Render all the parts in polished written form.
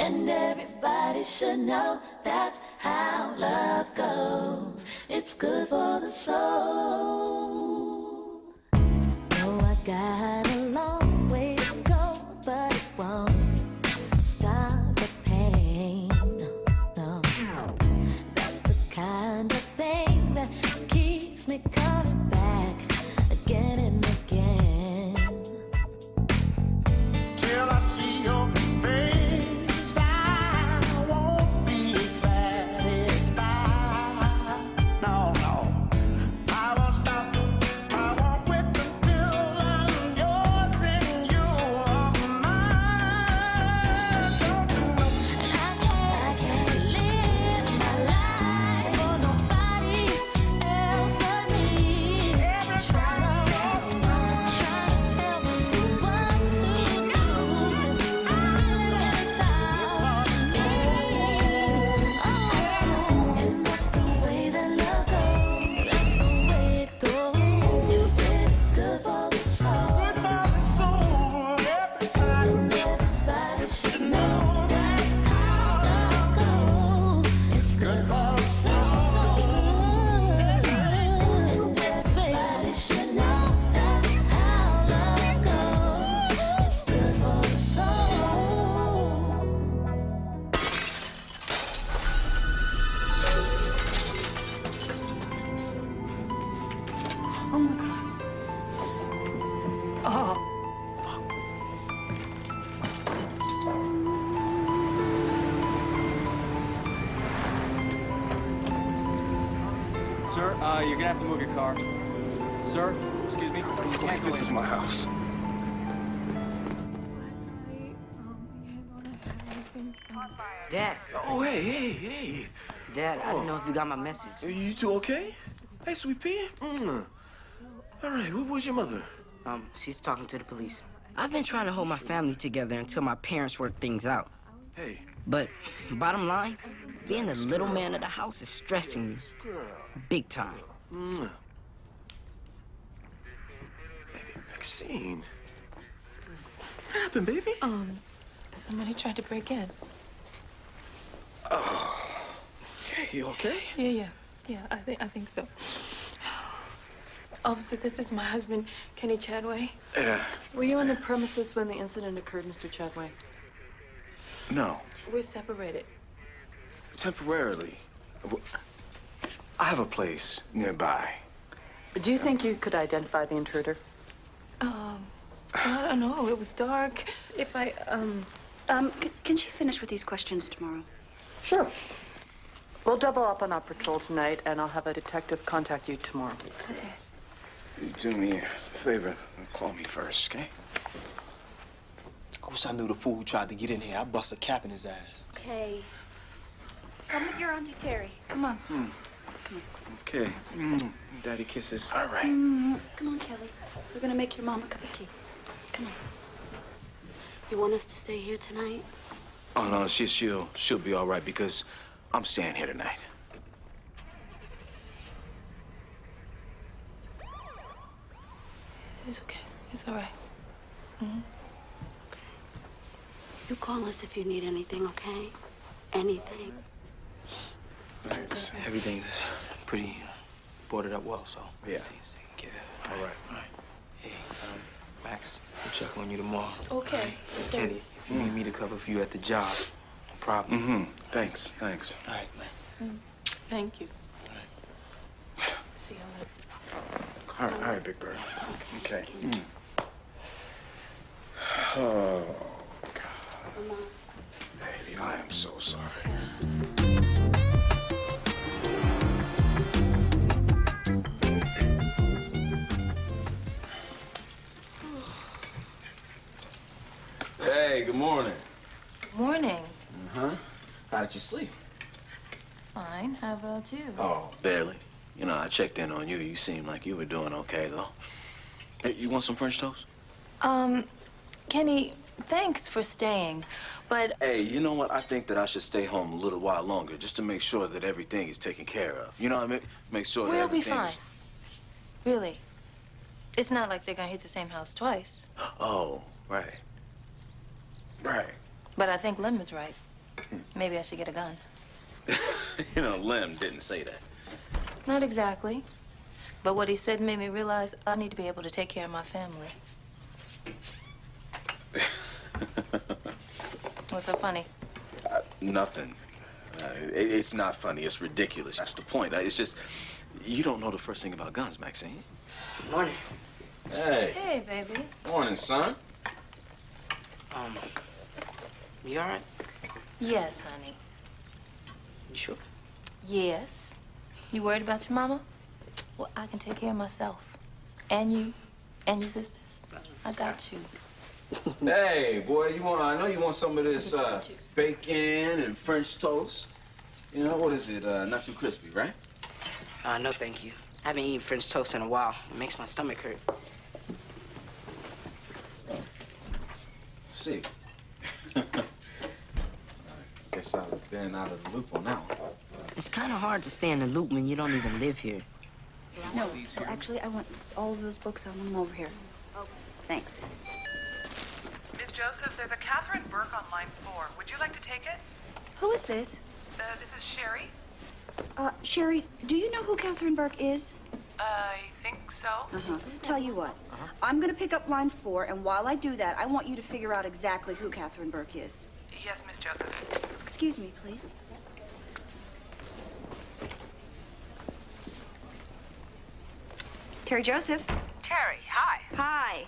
And everybody should know that's how love goes. It's good for the soul. Oh, I got a long way to go, but it won't stop the pain. No, that's the kind of thing that keeps me coming back again and again. Till I see your face, I won't be satisfied. No, no. I won't stop, I won't quit until I'm yours and you're mine. Don't you know? I can't live my life for nobody else but me. Trying to tell me to what to do. And that's the way that love goes. That's the way it goes. You said it's good for the soul. Good for the soul, everybody. And everybody should know that's how love goes. It's good for the soul. And everybody should know that's how love goes. It's good for the soul. Oh my God. Oh. Sir, you're gonna have to move your car. Sir, excuse me. You can't go This is in. my house. Dad, Oh, hey. Dad, I don't know if you got my message. You two okay? Hey, sweet pea. All right, where's your mother? She's talking to the police. I've been trying to hold my family together until my parents work things out. Hey, But bottom line, being the little man of the house is stressing me girl. big time. Baby Maxine. What happened, baby? Somebody tried to break in. Oh. Okay, you okay? Yeah, I think so. Officer, this is my husband, Kenny Chadway. Yeah. Were you on the premises when the incident occurred, Mr. Chadway? No, We're separated. temporarily. I have a place nearby. Do you think you could identify the intruder? I don't know. It was dark. If I, Can she finish with these questions tomorrow? Sure. We'll double up on our patrol tonight, and I'll have a detective contact you tomorrow. Okay. You do me a favor and call me first, okay? I wish I knew the fool who tried to get in here. I'd bust a cap in his ass. Okay. Come with your Auntie Terry. Come on. Okay. Daddy kisses. All right. Come on, Kelly. We're gonna make your mom a cup of tea. Come on. You want us to stay here tonight? Oh, no, she'll be all right because I'm staying here tonight. It's okay. It's all right. You call us if you need anything, okay? Anything. Thanks. Everything's pretty boarded up well, so Yeah. everything's taken care of. All right. Hey, Max, we'll check on you tomorrow. Okay. Kenny, if you need me to cover for you at the job, no problem. Thanks. All right, man. Thank you. All right. See you later. All right, Big Bird. Okay. Oh, God. Mama. Baby, I am so sorry. Hey, good morning. Morning. Uh-huh. How did you sleep? Fine. How about you? Oh, barely. You know, I checked in on you. You seemed like you were doing okay, though. Hey, you want some French toast? Kenny, thanks for staying, but Hey, you know what? I think that I should stay home a little while longer just to make sure that everything is taken care of. You know what I mean? Make sure that we'll be everything fine. is... Really. It's not like they're gonna hit the same house twice. Oh, right. Right. But I think Lim is right. Maybe I should get a gun. You know, Lem didn't say that. Not exactly. But what he said made me realize I need to be able to take care of my family. What's so funny? Nothing. It's not funny. It's ridiculous. That's the point. It's just, you don't know the first thing about guns, Maxine. Morning. Hey. Hey, baby. Morning, son. You all right? Yes, honey. You sure? Yes. You worried about your mama? Well, I can take care of myself. And you. And your sisters. I got you. Hey, boy, I know you want some of this bacon and French toast. You know, what is it? Not too crispy, right? No, thank you. I haven't eaten French toast in a while. It makes my stomach hurt. See. Guess I've been out of the loop on that one. It's kind of hard to stay in the loop when you don't even live here. No, well, actually, I want all of those books. I want them over here. Oh, thanks. Miss Joseph, there's a Catherine Burke on line 4. Would you like to take it? Who is this? This is Sherry. Sherry, do you know who Catherine Burke is? I think so. Tell you what, I'm going to pick up line 4, and while I do that, I want you to figure out exactly who Catherine Burke is. Yes, Miss Joseph. Excuse me, please. Terry Joseph. Terry, hi. Hi.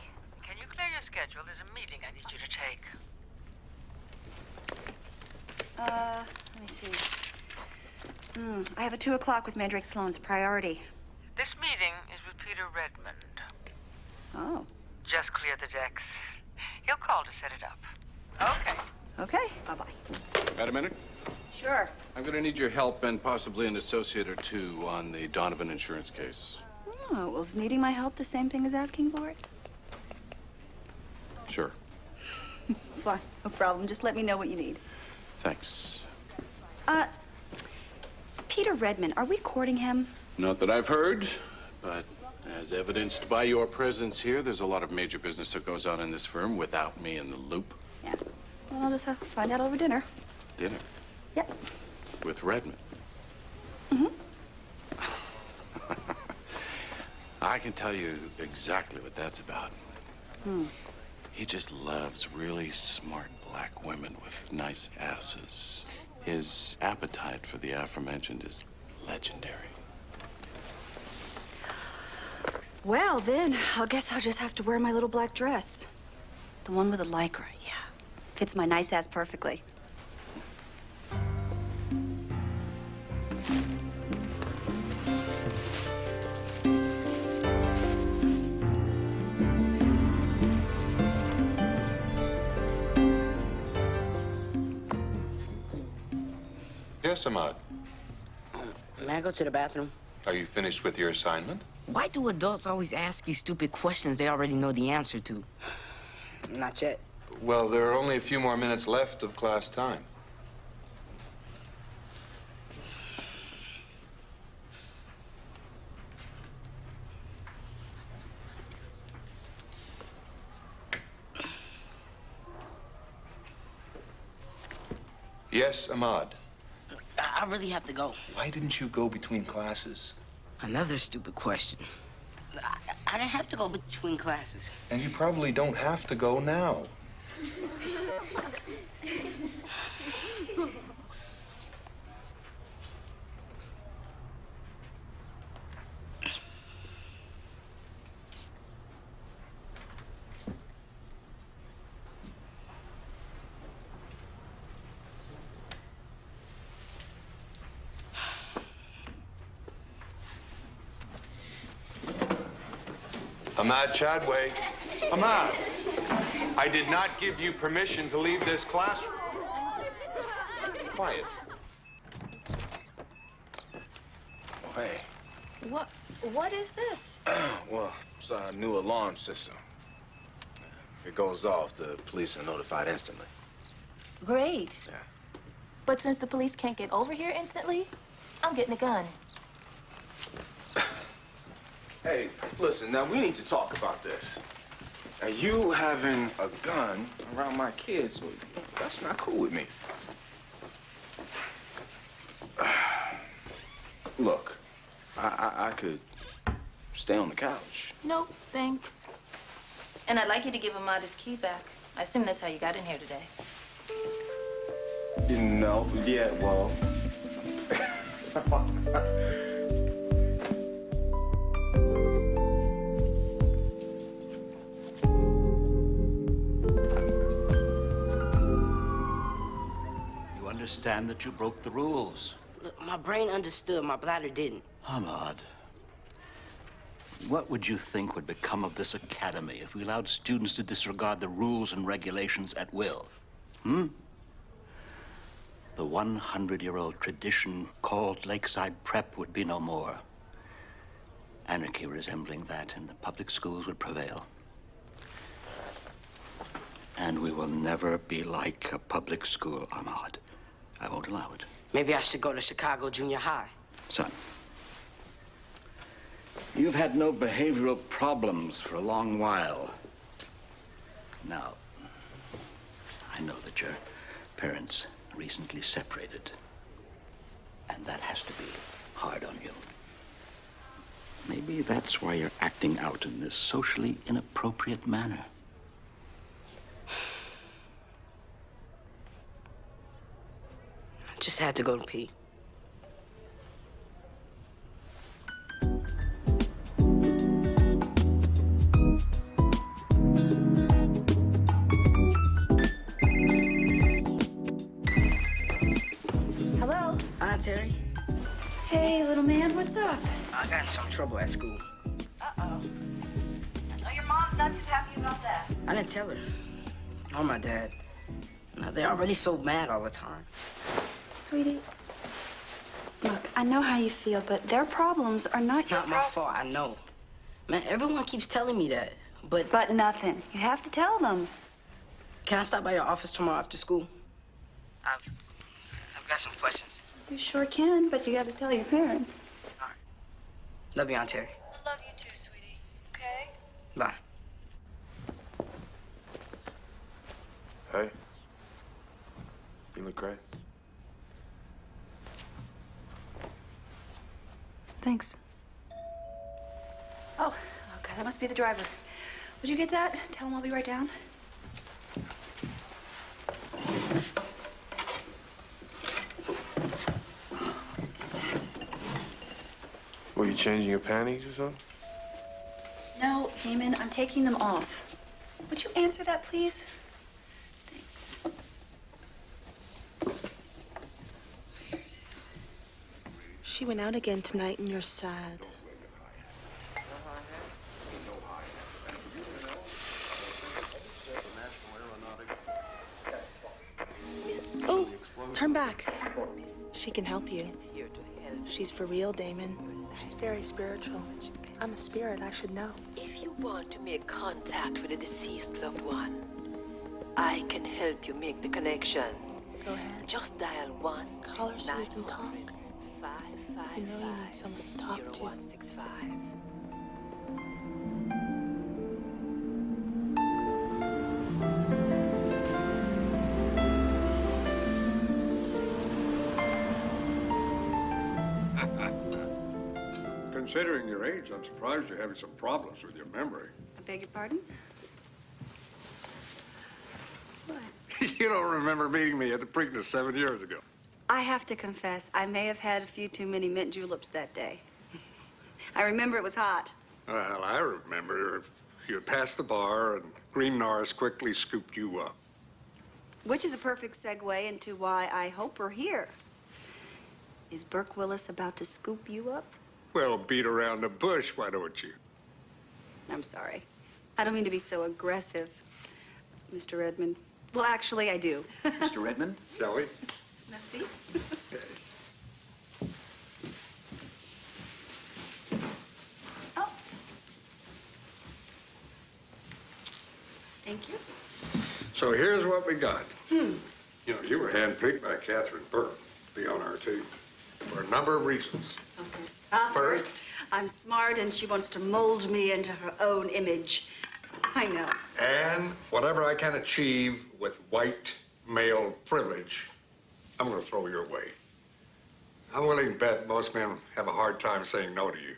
Can you clear your schedule? There's a meeting I need you to take. Let me see. I have a 2 o'clock with Mandrake Sloan's priority. This meeting is with Peter Redmond. Oh. Just clear the decks. He'll call to set it up. Okay. Okay. Bye-bye. Got a minute? Sure. I'm going to need your help and possibly an associate or two on the Donovan insurance case. Oh, well, is needing my help the same thing as asking for it? Sure. Fine. No problem. Just let me know what you need. Thanks. Peter Redmond, are we courting him? Not that I've heard, but as evidenced by your presence here, there's a lot of major business that goes on in this firm without me in the loop. Yeah. Well, I'll just have to find out over dinner. Dinner? Yep. With Redmond? Mm-hmm. I can tell you exactly what that's about. He just loves really smart black women with nice asses. His appetite for the aforementioned is legendary. Well, then, I guess I'll just have to wear my little black dress. The one with the lycra, yeah. Fits my nice ass perfectly. Yes, Ahmad. May I go to the bathroom? Are you finished with your assignment? Why do adults always ask you stupid questions they already know the answer to? Not yet. Well, there are only a few more minutes left of class time. Yes, Ahmad. I really have to go. Why didn't you go between classes? Another stupid question. I didn't have to go between classes. And you probably don't have to go now. Ahmad Chadway. Ahmad, I did not give you permission to leave this classroom. Quiet. Hey. What is this? Well, it's a new alarm system. If it goes off, the police are notified instantly. Great. Yeah. But since the police can't get over here instantly, I'm getting a gun. Hey, listen, now we need to talk about this. Now, you having a gun around my kids, well, that's not cool with me. Look, I could stay on the couch. No, thanks. And I'd like you to give Ahmad his key back. I assume that's how you got in here today. No, yeah, well. You understand that you broke the rules. Look, my brain understood, my bladder didn't. Ahmad, what would you think would become of this academy if we allowed students to disregard the rules and regulations at will? Hmm? The 100-year-old tradition called Lakeside Prep would be no more. Anarchy resembling that in the public schools would prevail. And we will never be like a public school, Ahmad. I won't allow it. Maybe I should go to Chicago Junior High. Son, you've had no behavioral problems for a long while. Now, I know that your parents recently separated, and that has to be hard on you. Maybe that's why you're acting out in this socially inappropriate manner. I just had to go to pee. Hello? Aunt Terry, Hey, little man, what's up? I got in some trouble at school. Uh-oh. I know your mom's not too happy about that. I didn't tell her. Or my dad. Now, they're already so mad all the time. Sweetie, look, I know how you feel, but their problems are not your Not my fault, I know. Man, everyone keeps telling me that, but... But nothing. You have to tell them. Can I stop by your office tomorrow after school? I've got some questions. You sure can, but you got to tell your parents. All right. Love you, Aunt Terry. I love you too, sweetie. Okay? Bye. Hey. You look great. Thanks. Oh, okay, that must be the driver. Would you get that? Tell him I'll be right down. Were you changing your panties or something? No, Heyman, I'm taking them off. Would you answer that, please? Thanks. She went out again tonight and you're sad. Oh, turn back. She can help you. She's for real, Damon. She's very spiritual. I'm a spirit, I should know. If you want to make contact with a deceased loved one, I can help you make the connection. Go ahead. Just dial 1. Call her so we can talk. You know you need someone to talk to. 0165. Considering your age, I'm surprised you're having some problems with your memory. I beg your pardon? What? You don't remember meeting me at the Preakness 7 years ago. I have to confess, I may have had a few too many mint juleps that day. I remember it was hot. Well, I remember you had passed the bar and Green Norris quickly scooped you up. Which is a perfect segue into why I hope we're here. Is Burke Willis about to scoop you up? Well, beat around the bush, why don't you? I'm sorry. I don't mean to be so aggressive, Mr. Redmond. Well, actually, I do. Mr. Redmond? Shall we? Merci. Oh. Thank you. So here's what we got. You know, you were handpicked by Catherine Burke to be on our team for a number of reasons. Okay. First, I'm smart and she wants to mold me into her own image. I know. And whatever I can achieve with white male privilege, I'm going to throw your way. I'm willing to bet most men have a hard time saying no to you.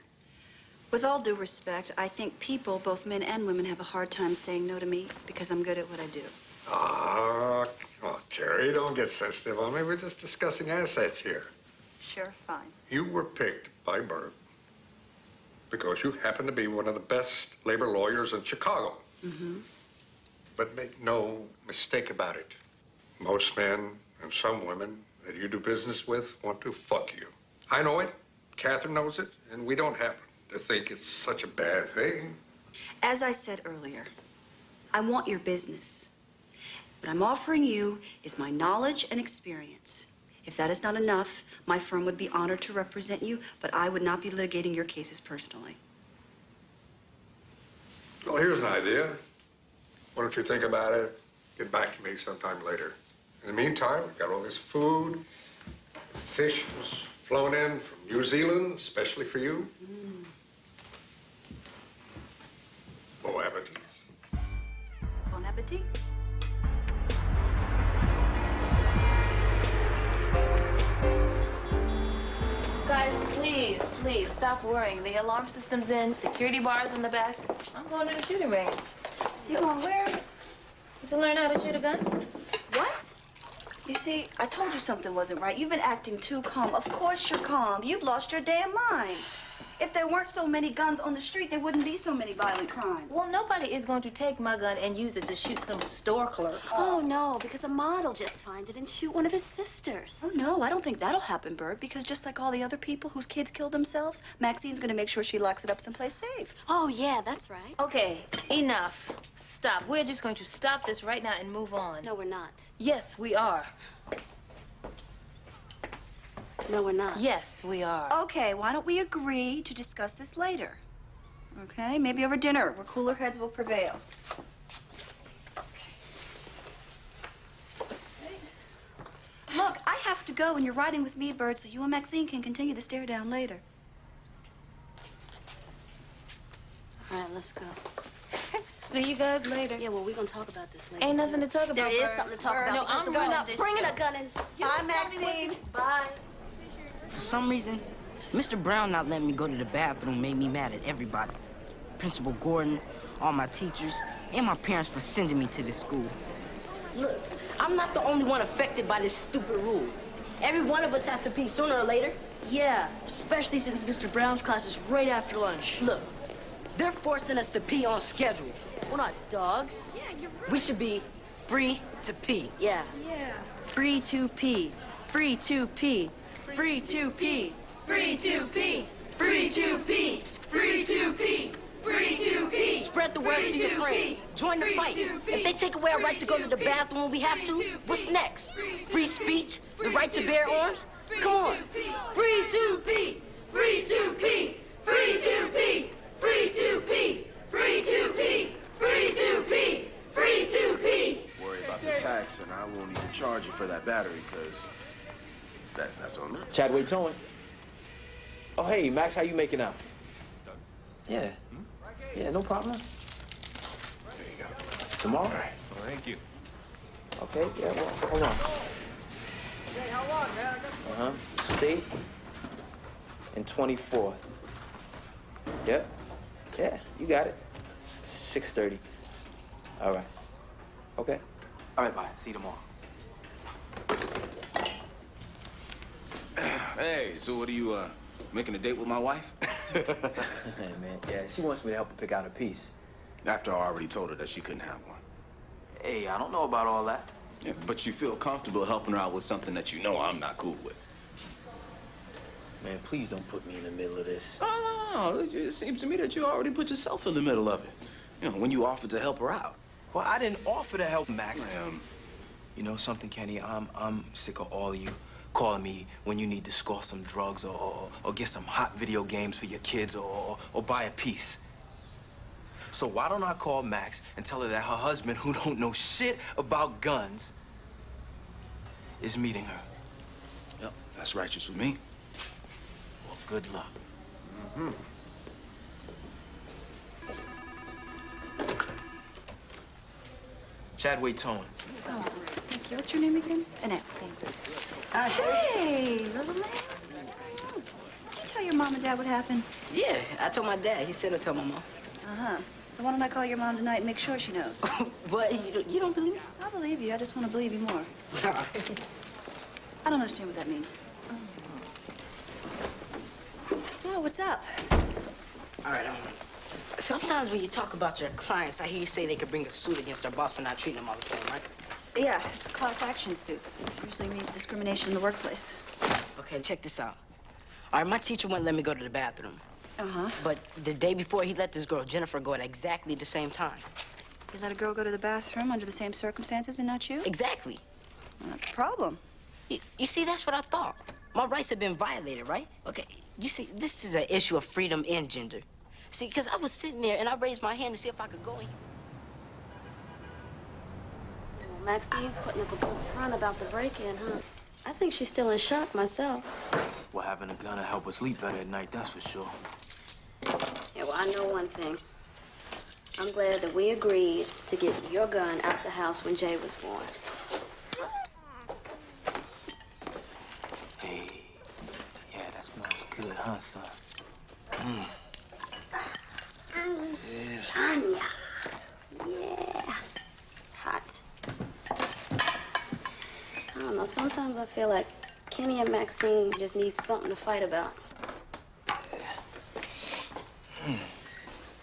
With all due respect, I think people, both men and women, have a hard time saying no to me because I'm good at what I do. Ah, come on, Terry, don't get sensitive on me. We're just discussing assets here. Sure, fine. You were picked by Bert because you happen to be one of the best labor lawyers in Chicago. Mm-hmm. But make no mistake about it. Most men and some women that you do business with want to fuck you. I know it, Catherine knows it, and we don't happen to think it's such a bad thing. As I said earlier, I want your business. What I'm offering you is my knowledge and experience. If that is not enough, my firm would be honored to represent you, but I would not be litigating your cases personally. Well, here's an idea. Why don't you think about it, get back to me sometime later. In the meantime, we've got all this food. Fish was flown in from New Zealand, especially for you. Bon appetit. Bon appetit. Guys, please, stop worrying. The alarm system's in, security bars in the back. I'm going to the shooting range. You going where? To learn how to shoot a gun. What? You see, I told you something wasn't right. You've been acting too calm. Of course you're calm. You've lost your damn mind. If there weren't so many guns on the street, there wouldn't be so many violent crimes. Well, nobody is going to take my gun and use it to shoot some store clerk. Oh, no, because a model just finds it and shoot one of his sisters. Oh, no, I don't think that'll happen, Bert, because just like all the other people whose kids killed themselves, Maxine's going to make sure she locks it up someplace safe. Oh, yeah, that's right. Okay, enough. Stop. We're just going to stop this right now and move on. No, we're not. Yes, we are. No, we're not. Yes, we are. Okay, why don't we agree to discuss this later? Okay, maybe over dinner, where cooler heads will prevail. Look, I have to go, and you're riding with me, Bert, so you and Maxine can continue the stare down later. All right, let's go. See you guys later. Yeah, well, we're going to talk about this later. Ain't nothing to talk about. There is Bert. something to talk about. No, I'm bringing a gun in. Bye, Maxine. Bye. For some reason, Mr. Brown not letting me go to the bathroom made me mad at everybody. Principal Gordon, all my teachers, and my parents for sending me to this school. Look, I'm not the only one affected by this stupid rule. Every one of us has to pee sooner or later. Yeah, especially since Mr. Brown's class is right after lunch. Look, they're forcing us to pee on schedule. We're not dogs. Yeah, you're right. We should be free to pee. Yeah. Yeah. Free to pee. Free to pee. Free to pee. Free to pee. Free to pee. Free to pee. Free to pee. Spread the word to your friends. Join the fight. If they take away our right to go to the bathroom when we have to, what's next? Free speech? The right to bear arms? Come on. Free to pee. Free to pee. Free to pee. Free to pee. Free to pee. Free to pee. Free to pee. Worry about the tax, and I won't even charge you for that battery, because that's on me. Chadway towing. Oh, hey, Max, how you making out? Yeah. Yeah, no problem. There you go. Tomorrow? All right. Well, thank you. Okay, yeah, well, hold on. Hey, how long, man? Uh-huh. State and 24th. Yep. Yeah, you got it. 6:30. All right. Okay. All right, bye. See you tomorrow. Hey, so what are you, making a date with my wife? Hey, man, yeah, she wants me to help her pick out a piece. After I already told her that she couldn't have one. Hey, I don't know about all that. Yeah, but you feel comfortable helping her out with something that you know I'm not cool with. Man, please don't put me in the middle of this. Oh, no. It seems to me that you already put yourself in the middle of it. You know, when you offered to help her out. Well, I didn't offer to help Max. You know something, Kenny? I'm sick of all of you calling me when you need to score some drugs or get some hot video games for your kids or buy a piece. So why don't I call Max and tell her that her husband, who don't know shit about guns, is meeting her? Yep, that's righteous with me. Well, good luck. Mm-hmm. Chadway towing. Oh, thank you. What's your name again? Annette, thanks. Hey, little man. your mom and dad what happened? Yeah, I told my dad. He said I'd tell my mom. Uh-huh. So why don't I call your mom tonight and make sure she knows? What? You don't believe me? I believe you. I just want to believe you more. I don't understand what that means. So, what's up? All right, sometimes when you talk about your clients, I hear you say they could bring a suit against their boss for not treating them all the same, right? Yeah, it's class action suits. It usually means discrimination in the workplace. Okay, check this out. All right, my teacher wouldn't let me go to the bathroom. Uh-huh. But the day before, he let this girl, Jennifer, go at exactly the same time. You let a girl go to the bathroom under the same circumstances and not you? Exactly. Well, that's a problem. You see, that's what I thought. My rights have been violated, right? Okay, you see, this is an issue of freedom and gender. See, because I was sitting there and I raised my hand to see if I could go in. Well, Maxine's putting up a good front about the break-in, huh? I think she's still in shock myself. Well, having a gun will help us sleep better at night, that's for sure. Yeah, well, I know one thing. I'm glad that we agreed to get your gun out the house when Jay was born. Hey, yeah, that smells good, huh, son? Mm. Yeah. Tanya. Yeah. It's hot. I don't know, sometimes I feel like Kenny and Maxine just need something to fight about. Mm.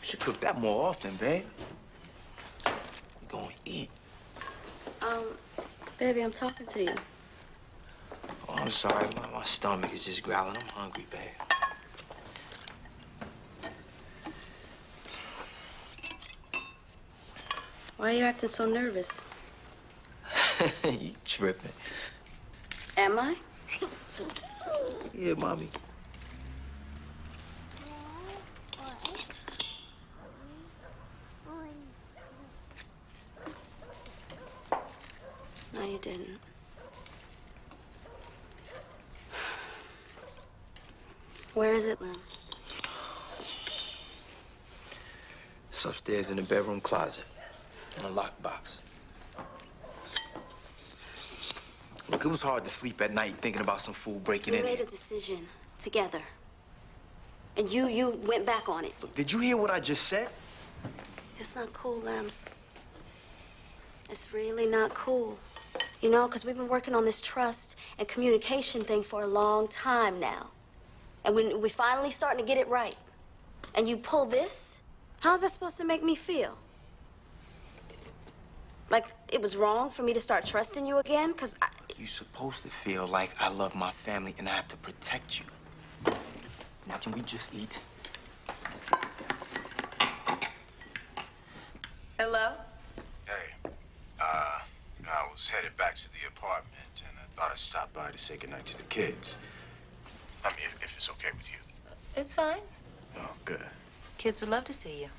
Should cook that more often, babe. We're gonna eat. Baby, I'm talking to you. Oh, I'm sorry. My stomach is just growling. I'm hungry, babe. Why are you acting so nervous? You tripping. Am I? Yeah, mommy. No, you didn't. Where is it, Lem? It's upstairs in the bedroom closet. In a lockbox. Look, it was hard to sleep at night thinking about some fool breaking We in made here. a decision together. And you went back on it. Look, did you hear what I just said? It's not cool, Lem. It's really not cool. You know, because we've been working on this trust and communication thing for a long time now. And we're finally starting to get it right. And you pull this? How's that supposed to make me feel? Like it was wrong for me to start trusting you again? Because You're supposed to feel like I love my family and I have to protect you. Now, can we just eat? Hello? Hey, I was headed back to the apartment, and I thought I'd stop by to say goodnight to the kids. I mean, if it's okay with you. It's fine. Oh, good. Kids would love to see you.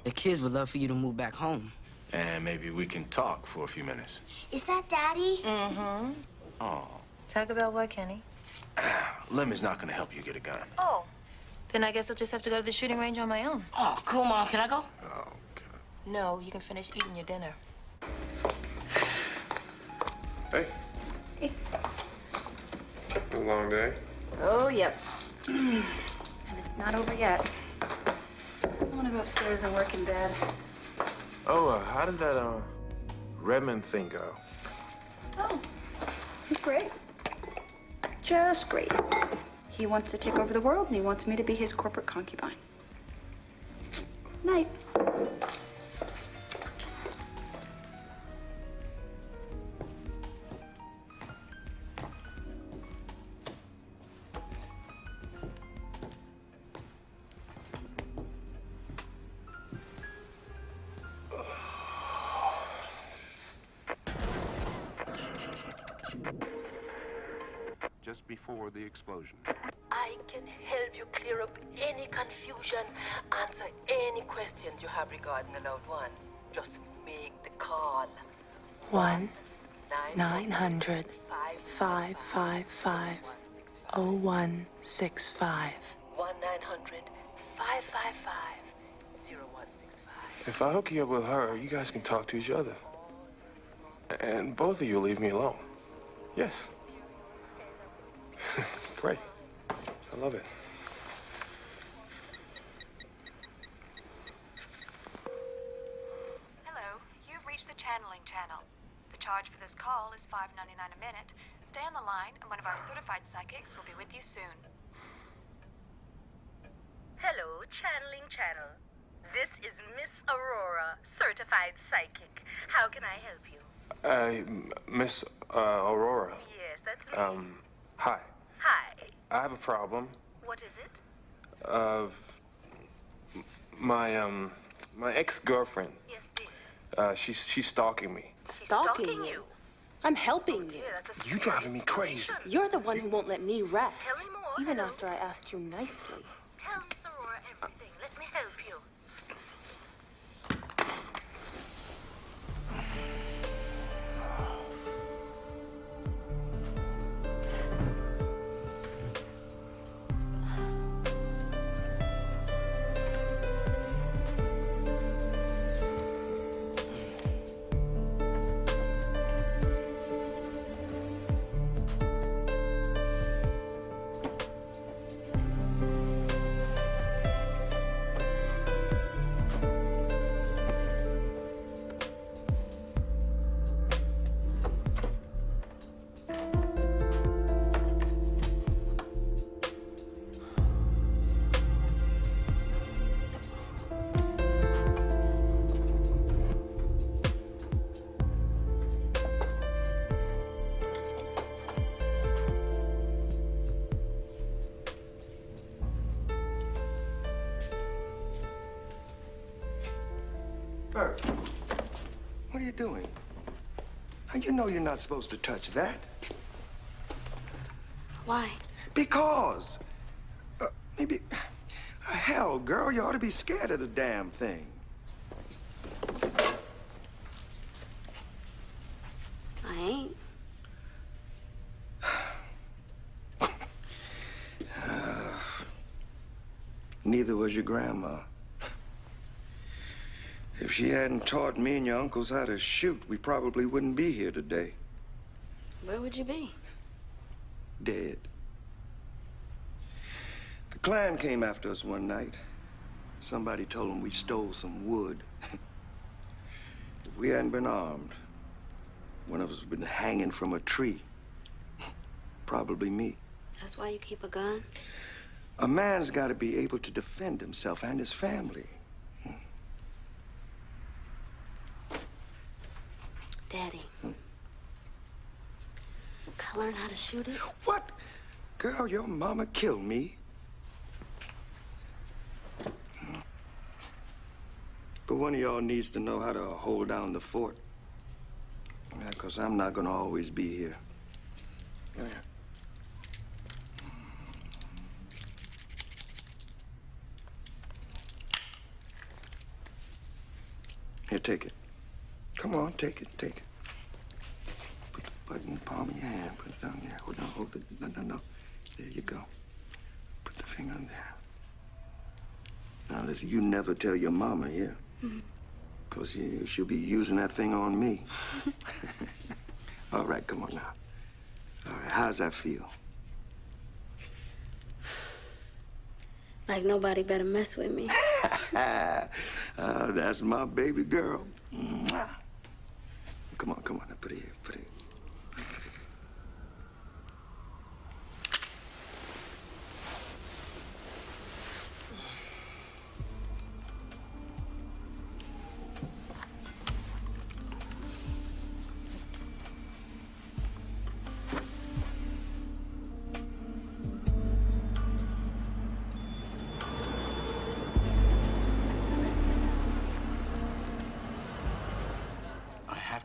The kids would love for you to move back home. And maybe we can talk for a few minutes. Is that Daddy? Mm-hmm. Oh. Talk about what, Kenny? Lem is not going to help you get a gun. Oh. Then I guess I'll just have to go to the shooting range on my own. Oh, cool, Mom. Can I go? Oh, okay. No, you can finish eating your dinner. Hey. Hey. A long day. Oh, yep. And it's not over yet. I want to go upstairs and work in bed. Oh, how did that, Redmond thing go? Oh, he's great. Just great. He wants to take over the world, and he wants me to be his corporate concubine. Night. Just before the explosion. I can help you clear up any confusion, answer any questions you have regarding a loved one. Just make the call. 1-900-555-0165. 1-900-555-0165. If I hook you up with her, you guys can talk to each other. And both of you leave me alone. Yes. Great. I love it. Hello, you've reached the channeling channel. The charge for this call is $5.99 a minute. Stay on the line, and one of our certified psychics will be with you soon. Hello, Channeling Channel. This is Miss Aurora, certified psychic. How can I help you? Miss Aurora. Yes, that's me. Hi. Hi. I have a problem. What is it? My ex-girlfriend. Yes, dear. She's stalking me. Stalking you? I'm helping you. You driving me crazy. You're the one who won't let me rest. Tell me more. Even Hello. after I asked you nicely. Tell Miss Aurora everything. Let me help you. Bert, what are you doing? You know you're not supposed to touch that. Why? Because. Maybe. Hell, girl, you ought to be scared of the damn thing. I ain't. Neither was your grandma. If she hadn't taught me and your uncles how to shoot, we probably wouldn't be here today. Where would you be? Dead. The Klan came after us one night. Somebody told them we stole some wood. If we hadn't been armed, one of us would have been hanging from a tree. Probably me. That's why you keep a gun? A man's got to be able to defend himself and his family. Daddy. Can I learn how to shoot it? What? Girl, your mama killed me. But one of y'all needs to know how to hold down the fort. Yeah, 'cause I'm not gonna always be here. Come here. Here, take it. Come on, take it, take it. Put the button in the palm of your hand. Put it down there. Hold on, hold it. No, no, no. There you go. Put the finger on there. Now, listen, you never tell your mama, yeah? Because she'll be using that thing on me. All right, come on now. All right, how's that feel? Like nobody better mess with me. That's my baby girl. Mwah. Come on, now, put it here, put it here.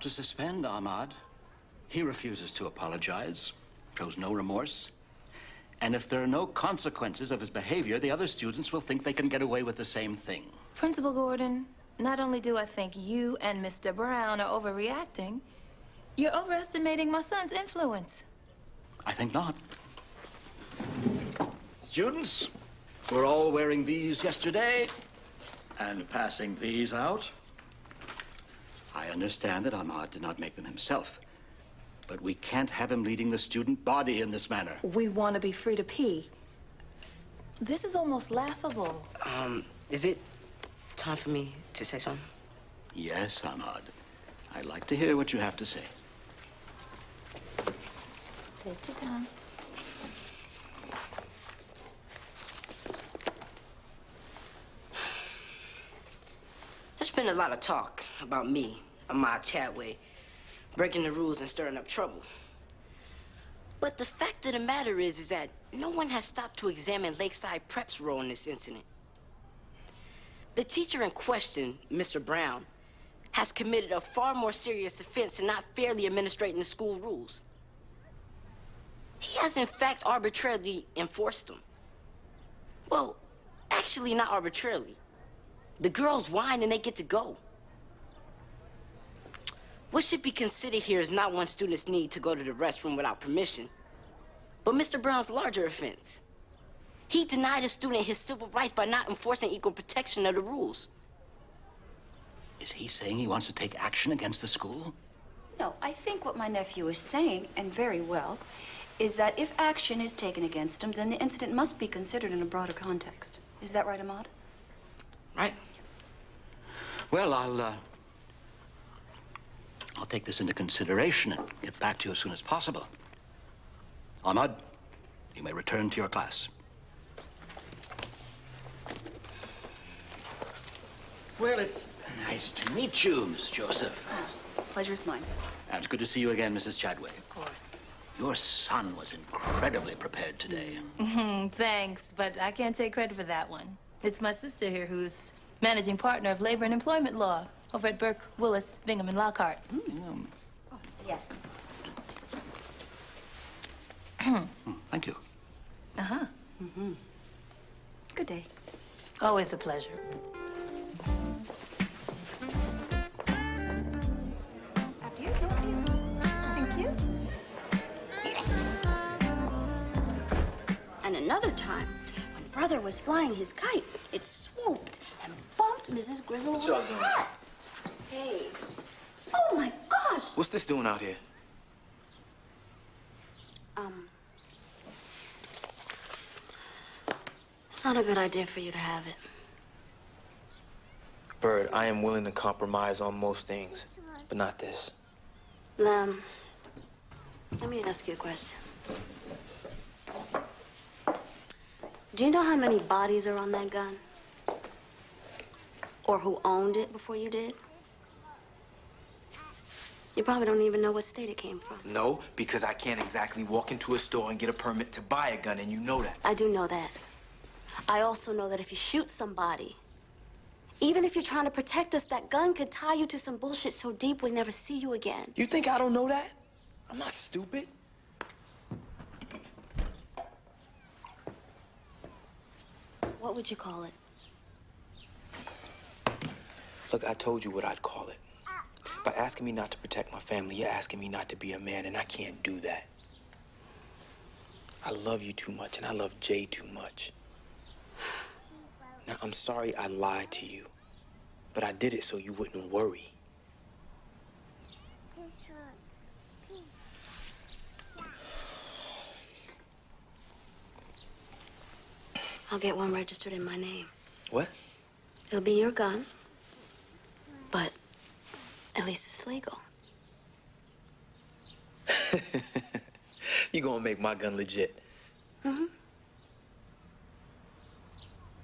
To suspend Ahmad. He refuses to apologize, shows no remorse. And if there are no consequences of his behavior, the other students will think they can get away with the same thing. Principal Gordon, not only do I think you and Mr. Brown are overreacting, you're overestimating my son's influence. I think not. Students, we're all wearing these yesterday and passing these out. I understand that Ahmad did not make them himself, but we can't have him leading the student body in this manner. We want to be free to pee. This is almost laughable. Is it time for me to say something? Yes, Ahmad. I'd like to hear what you have to say. Take your time. There's been a lot of talk about me, Ahmad Chadway, breaking the rules and stirring up trouble. But the fact of the matter is that no one has stopped to examine Lakeside Prep's role in this incident. The teacher in question, Mr. Brown, has committed a far more serious offense in not fairly administrating the school rules. He has, in fact, arbitrarily enforced them. Well, actually, not arbitrarily. The girls whine and they get to go. What should be considered here is not one student's need to go to the restroom without permission, but Mr. Brown's larger offense. He denied a student his civil rights by not enforcing equal protection of the rules. Is he saying he wants to take action against the school? No, I think what my nephew is saying, and very well, is that if action is taken against him, then the incident must be considered in a broader context. Is that right, Ahmad? Right. Well, I'll take this into consideration and get back to you as soon as possible. Ahmad, you may return to your class. Well, it's nice to meet you, Miss Joseph. Pleasure's mine. And it's good to see you again, Mrs. Chadway. Of course. Your son was incredibly prepared today. Thanks, but I can't take credit for that one. It's my sister here who's managing partner of labor and employment law over at Burke, Willis, Bingham, and Lockhart. Yes. Thank you. Uh-huh. Good day. Always a pleasure. After you. Thank you. And another time, when Brother was flying his kite, it swooped and bumped Mrs. Grizzle's hat. Hey. Oh, my gosh. What's this doing out here? It's not a good idea for you to have it. Bird, I am willing to compromise on most things, but not this. Lamb, let me ask you a question. Do you know how many bodies are on that gun? Or who owned it before you did? You probably don't even know what state it came from. No, because I can't exactly walk into a store and get a permit to buy a gun, and you know that. I do know that. I also know that if you shoot somebody, even if you're trying to protect us, that gun could tie you to some bullshit so deep we never see you again. You think I don't know that? I'm not stupid. What would you call it? Look, I told you what I'd call it. By asking me not to protect my family, you're asking me not to be a man, and I can't do that. I love you too much, and I love Jay too much. Now, I'm sorry I lied to you, but I did it so you wouldn't worry. I'll get one registered in my name. What? It'll be your gun, but at least it's legal. You gonna make my gun legit.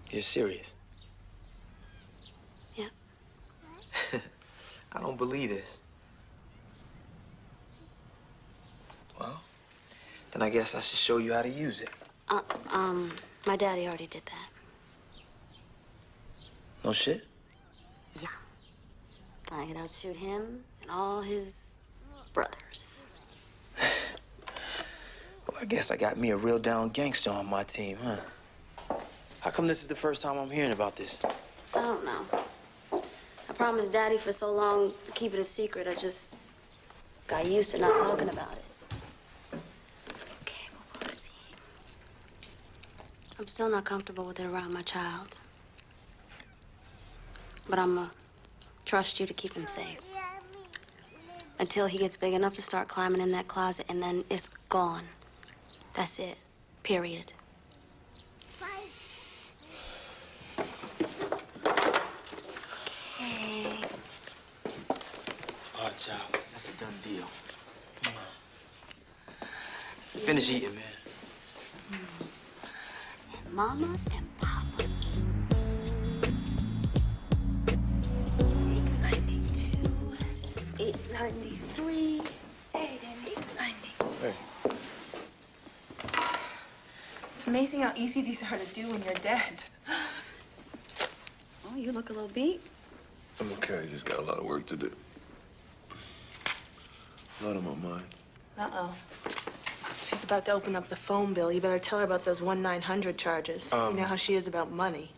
You're serious? Yeah. I don't believe this. Well, then I guess I should show you how to use it. My daddy already did that. No shit? Yeah. I can outshoot him and all his brothers. Well, I guess I got me a real down gangster on my team, huh? How come this is the first time I'm hearing about this? I don't know. I promised Daddy for so long to keep it a secret, I just got used to not talking about it. Okay, we'll pull the team. I'm still not comfortable with it around my child. But I'm gonna trust you to keep him safe. Until he gets big enough to start climbing in that closet, and then it's gone. That's it. Period. child. That's a done deal. Come on. Finish eating, man. Mama and Papa. 893, 890. Hey. It's amazing how easy these are to do when you're dead. Oh, you look a little beat. I'm okay. I just got a lot of work to do. A lot on my mind. Uh-oh. She's about to open up the phone bill. You better tell her about those 1-900 charges. You know how she is about money.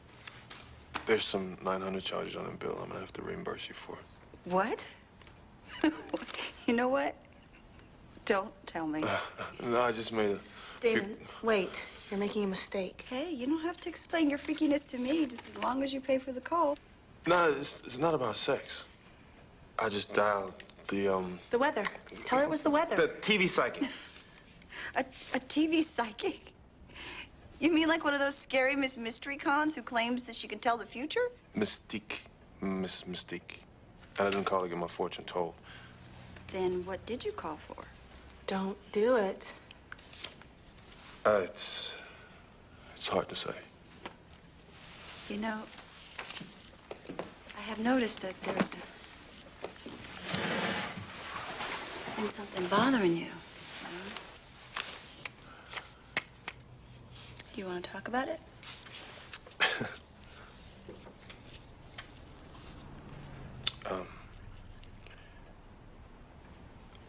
There's some 900 charges on the bill. I'm gonna have to reimburse you for. What? You know what? Don't tell me. No, I just made a... Damon, wait. You're making a mistake. Hey, you don't have to explain your freakiness to me, just as long as you pay for the call. No, it's not about sex. I just dialed the, The weather. Tell her it was the weather. The TV psychic. A TV psychic? You mean like one of those scary Miss Mystery Cons who claims that she can tell the future? Mystique. Miss Mystique. I didn't call to get my fortune told. Then what did you call for? Don't do it. It's hard to say. You know, I have noticed that there's been something bothering you. Do you want to talk about it?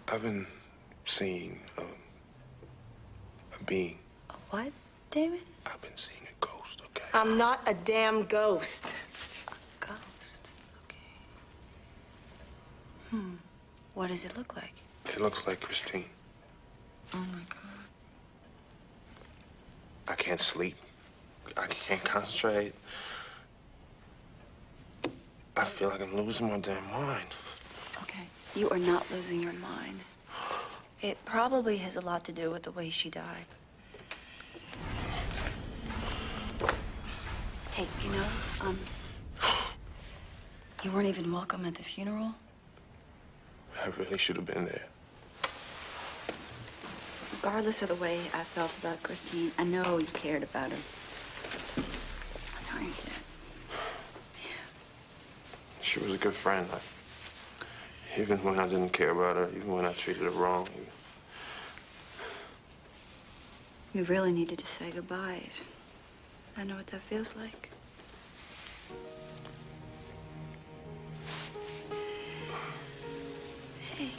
I've been seeing a being. A what, David? I've been seeing a ghost, okay? I'm not a damn ghost. A ghost? Okay. What does it look like? It looks like Christine. Oh, my God. I can't sleep. I can't concentrate. I feel like I'm losing my damn mind. Okay, you are not losing your mind. It probably has a lot to do with the way she died. Hey, you know, you weren't even welcome at the funeral. I really should have been there. Regardless of the way I felt about Christine, I know you cared about her. I know you did. She was a good friend. Even when I didn't care about her, even when I treated her wrong. You really needed to say goodbye. I know what that feels like. Hey.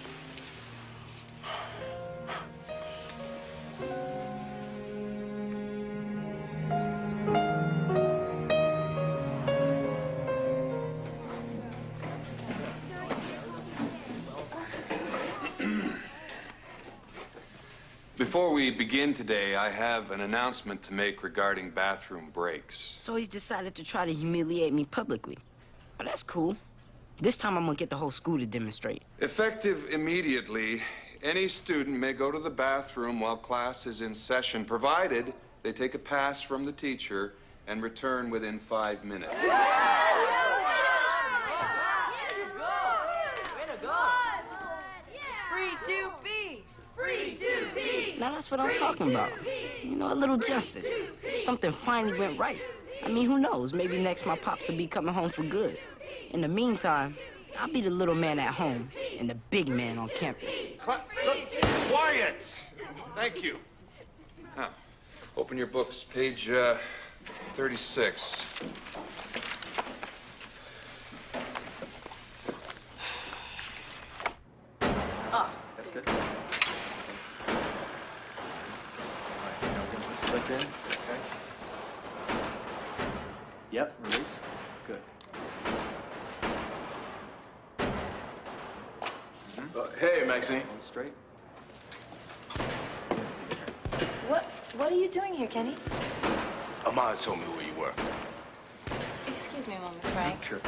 Before we begin today, I have an announcement to make regarding bathroom breaks. So he's decided to try to humiliate me publicly. But that's cool. This time I'm gonna get the whole school to demonstrate. Effective immediately, any student may go to the bathroom while class is in session, provided they take a pass from the teacher and return within 5 minutes. Now that's what I'm talking about. You know, a little justice. Something finally went right. I mean, who knows? Maybe next my pops will be coming home for good. In the meantime, I'll be the little man at home and the big man on campus. Quiet! Thank you. Now, open your books, page 36. That's good. Like that. Okay. Yep, release. Good. Hey, Maxine. One straight. What are you doing here, Kenny? Ahmad told me where you were. Excuse me a moment, Frank. Sure.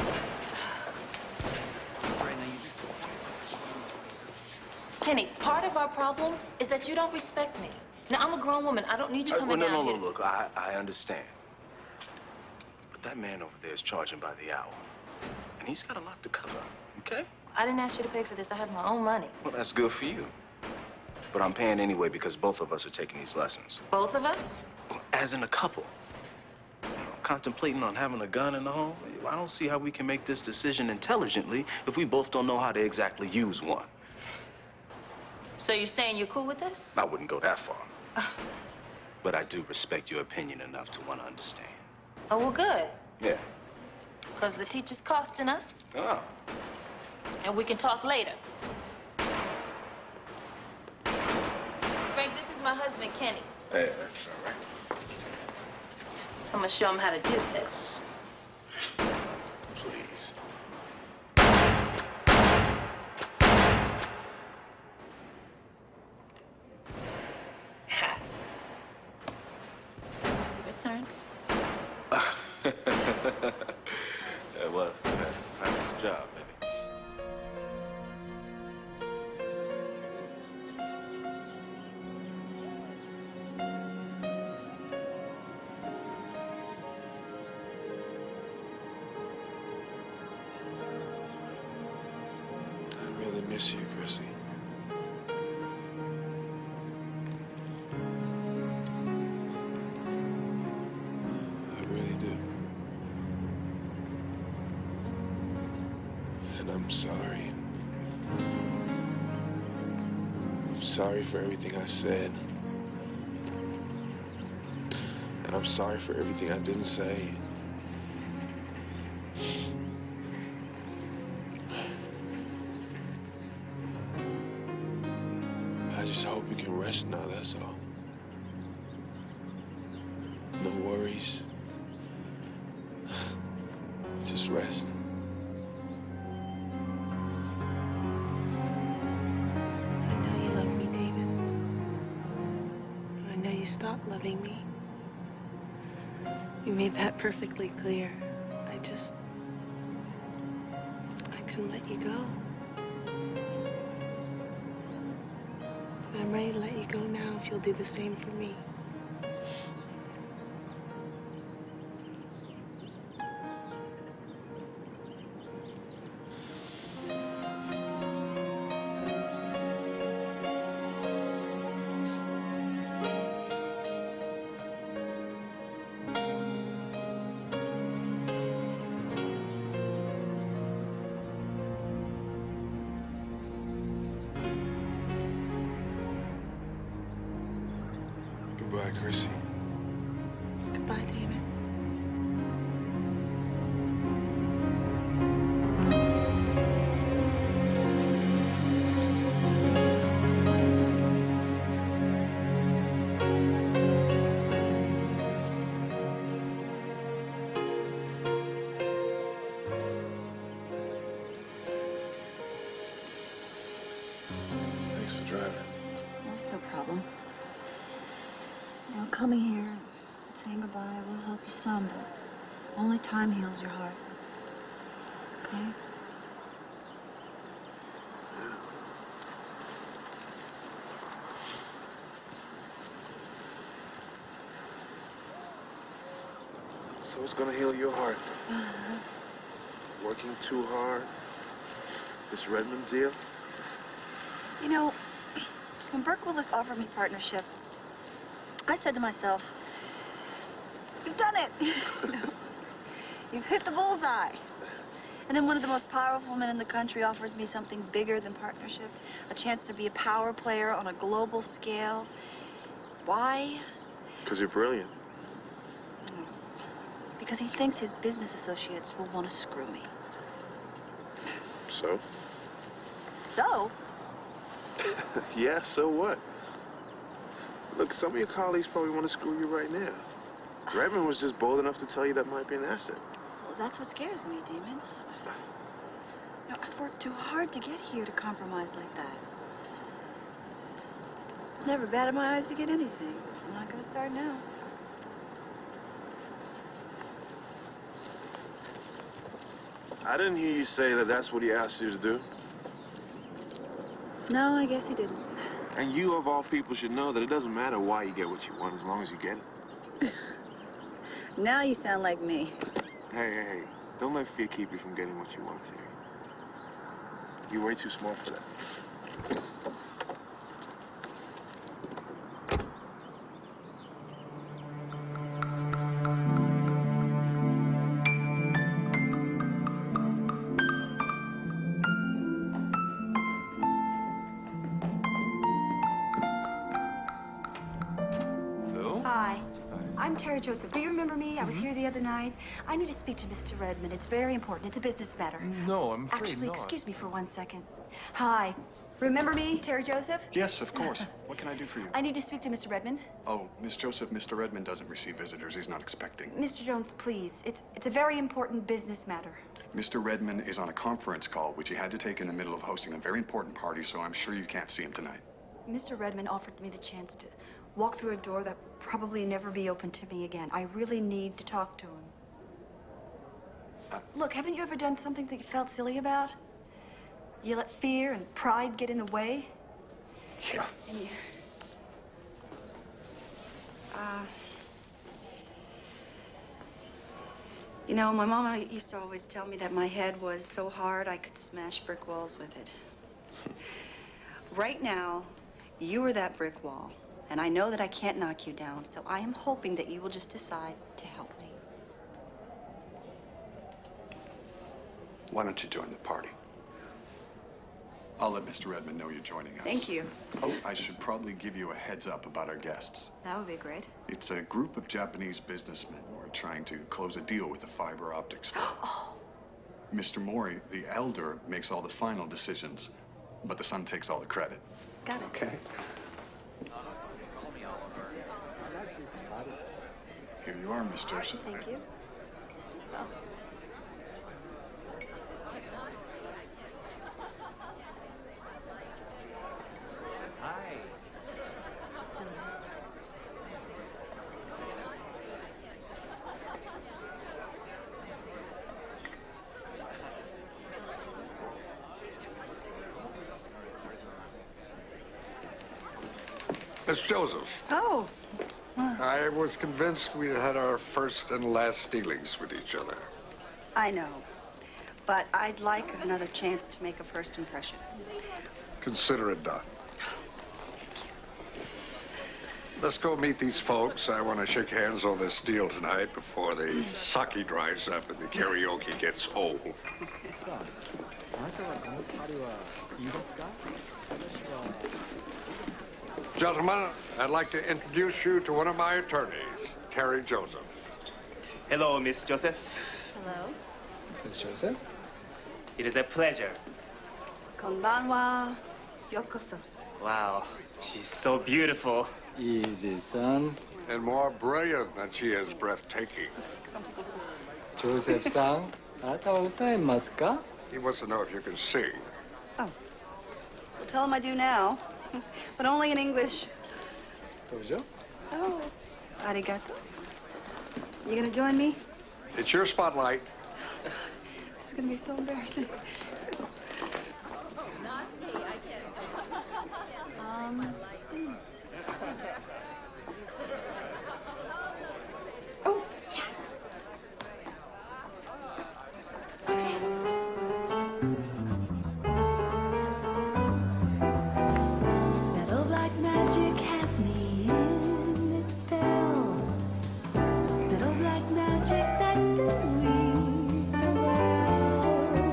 Kenny, part of our problem is that you don't respect me. Now, I'm a grown woman. I don't need you coming down here. Look, I understand. But that man over there is charging by the hour. And he's got a lot to cover, okay? I didn't ask you to pay for this. I have my own money. Well, that's good for you. But I'm paying anyway because both of us are taking these lessons. Both of us? As in a couple. You know, contemplating on having a gun in the home. I don't see how we can make this decision intelligently if we both don't know how to exactly use one. So you're saying you're cool with this? I wouldn't go that far. But I do respect your opinion enough to want to understand. Oh, well, good. Yeah. Because the teacher's costing us. Oh. And we can talk later. Frank, this is my husband, Kenny. Hey, that's all right. I'm going to show him how to do this. Please. Ha. Your turn. Well, that's the job, baby. I really miss you, Chrissy. I really do. And I'm sorry. I'm sorry for everything I said. And I'm sorry for everything I didn't say. I just hope you can rest now, that's all. No worries. Just rest. I know you love me, David. I know you stopped loving me. You made that perfectly clear. I couldn't let you go. But I'm ready to let you go now if you'll do the same for me. Goodbye, Chrissy. Goodbye, David. Thanks for driving. That's no problem. Coming here and saying goodbye will help you some, but only time heals your heart. Okay? So it's gonna heal your heart. Working too hard. This Redmond deal. You know, when Burke Willis offered me partnership, I said to myself, you've done it. You've hit the bullseye. And then one of the most powerful men in the country offers me something bigger than partnership, a chance to be a power player on a global scale. Why? Because you're brilliant. Because he thinks his business associates will want to screw me. So? So? Yeah, so what? Look, some of your colleagues probably want to screw you right now. Redmond was just bold enough to tell you that might be an asset. Well, that's what scares me, Damon. You know, I've worked too hard to get here to compromise like that. It's never bad in my eyes to get anything. I'm not going to start now. I didn't hear you say that that's what he asked you to do. No, I guess he didn't. And you, of all people, should know that it doesn't matter why you get what you want as long as you get it. Now you sound like me. Hey, don't let fear keep you from getting what you want to. You're way too smart for that. Hi. I'm Terry Joseph. Do you remember me? I was here the other night. I need to speak to Mr. Redmond. It's very important. It's a business matter. No, I'm afraid Actually, not. excuse me for 1 second. Hi. Remember me, Terry Joseph? Yes, of course. What can I do for you? I need to speak to Mr. Redmond. Oh, Miss Joseph, Mr. Redmond doesn't receive visitors. He's not expecting. Mr. Jones, please. It's a very important business matter. Mr. Redmond is on a conference call, which he had to take in the middle of hosting a very important party, so I'm sure you can't see him tonight. Mr. Redmond offered me the chance to walk through a door that will probably never be open to me again. I really need to talk to him. Look, haven't you ever done something that you felt silly about? You let fear and pride get in the way? Yeah. And you... You know, my mama used to always tell me that my head was so hard I could smash brick walls with it. Right now, you are that brick wall, and I know that I can't knock you down, so I am hoping that you will just decide to help me. Why don't you join the party? I'll let Mr. Redmond know you're joining us. Thank you. Oh, I should probably give you a heads up about our guests. That would be great. It's a group of Japanese businessmen who are trying to close a deal with the fiber optics firm. Oh. Mr. Mori, the elder, makes all the final decisions, but the son takes all the credit. Got it. Okay. Here you are, Miss Joseph. Thank you. Oh. Hi. Miss Joseph, Oh. I was convinced we had our first and last dealings with each other. I know. But I'd like another chance to make a first impression. Consider it done. Let's go meet these folks. I want to shake hands on this deal tonight before the sake dries up and the karaoke gets old. Gentlemen, I'd like to introduce you to one of my attorneys, Terry Joseph. Hello, Miss Joseph. Hello. Miss Joseph. It is a pleasure. Konbanwa. Yokoso. Wow, she's so beautiful. Easy, son. And more brilliant than she is breathtaking. Joseph-san, あなたは歌えますか? He wants to know if you can sing. Oh. Well, tell him I do now. But only in English. どうぞ. Oh. Arigato. You gonna join me? It's your spotlight. This is gonna be so embarrassing. Oh, That old black magic has me in its spell. That old black magic that can weave the world.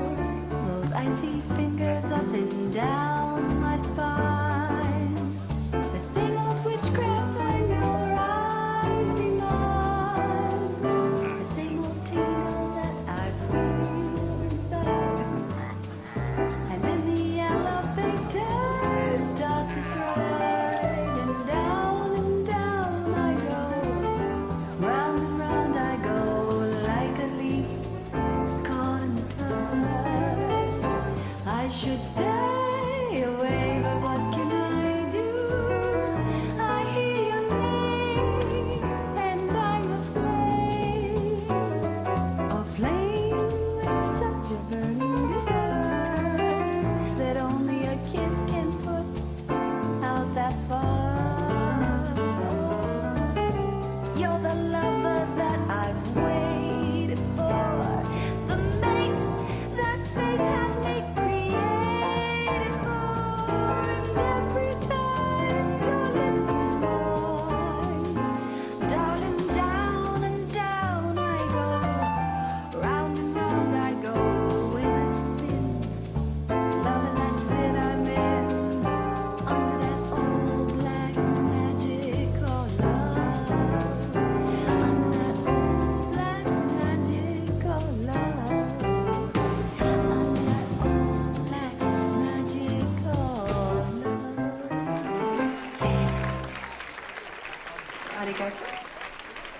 How'd it go?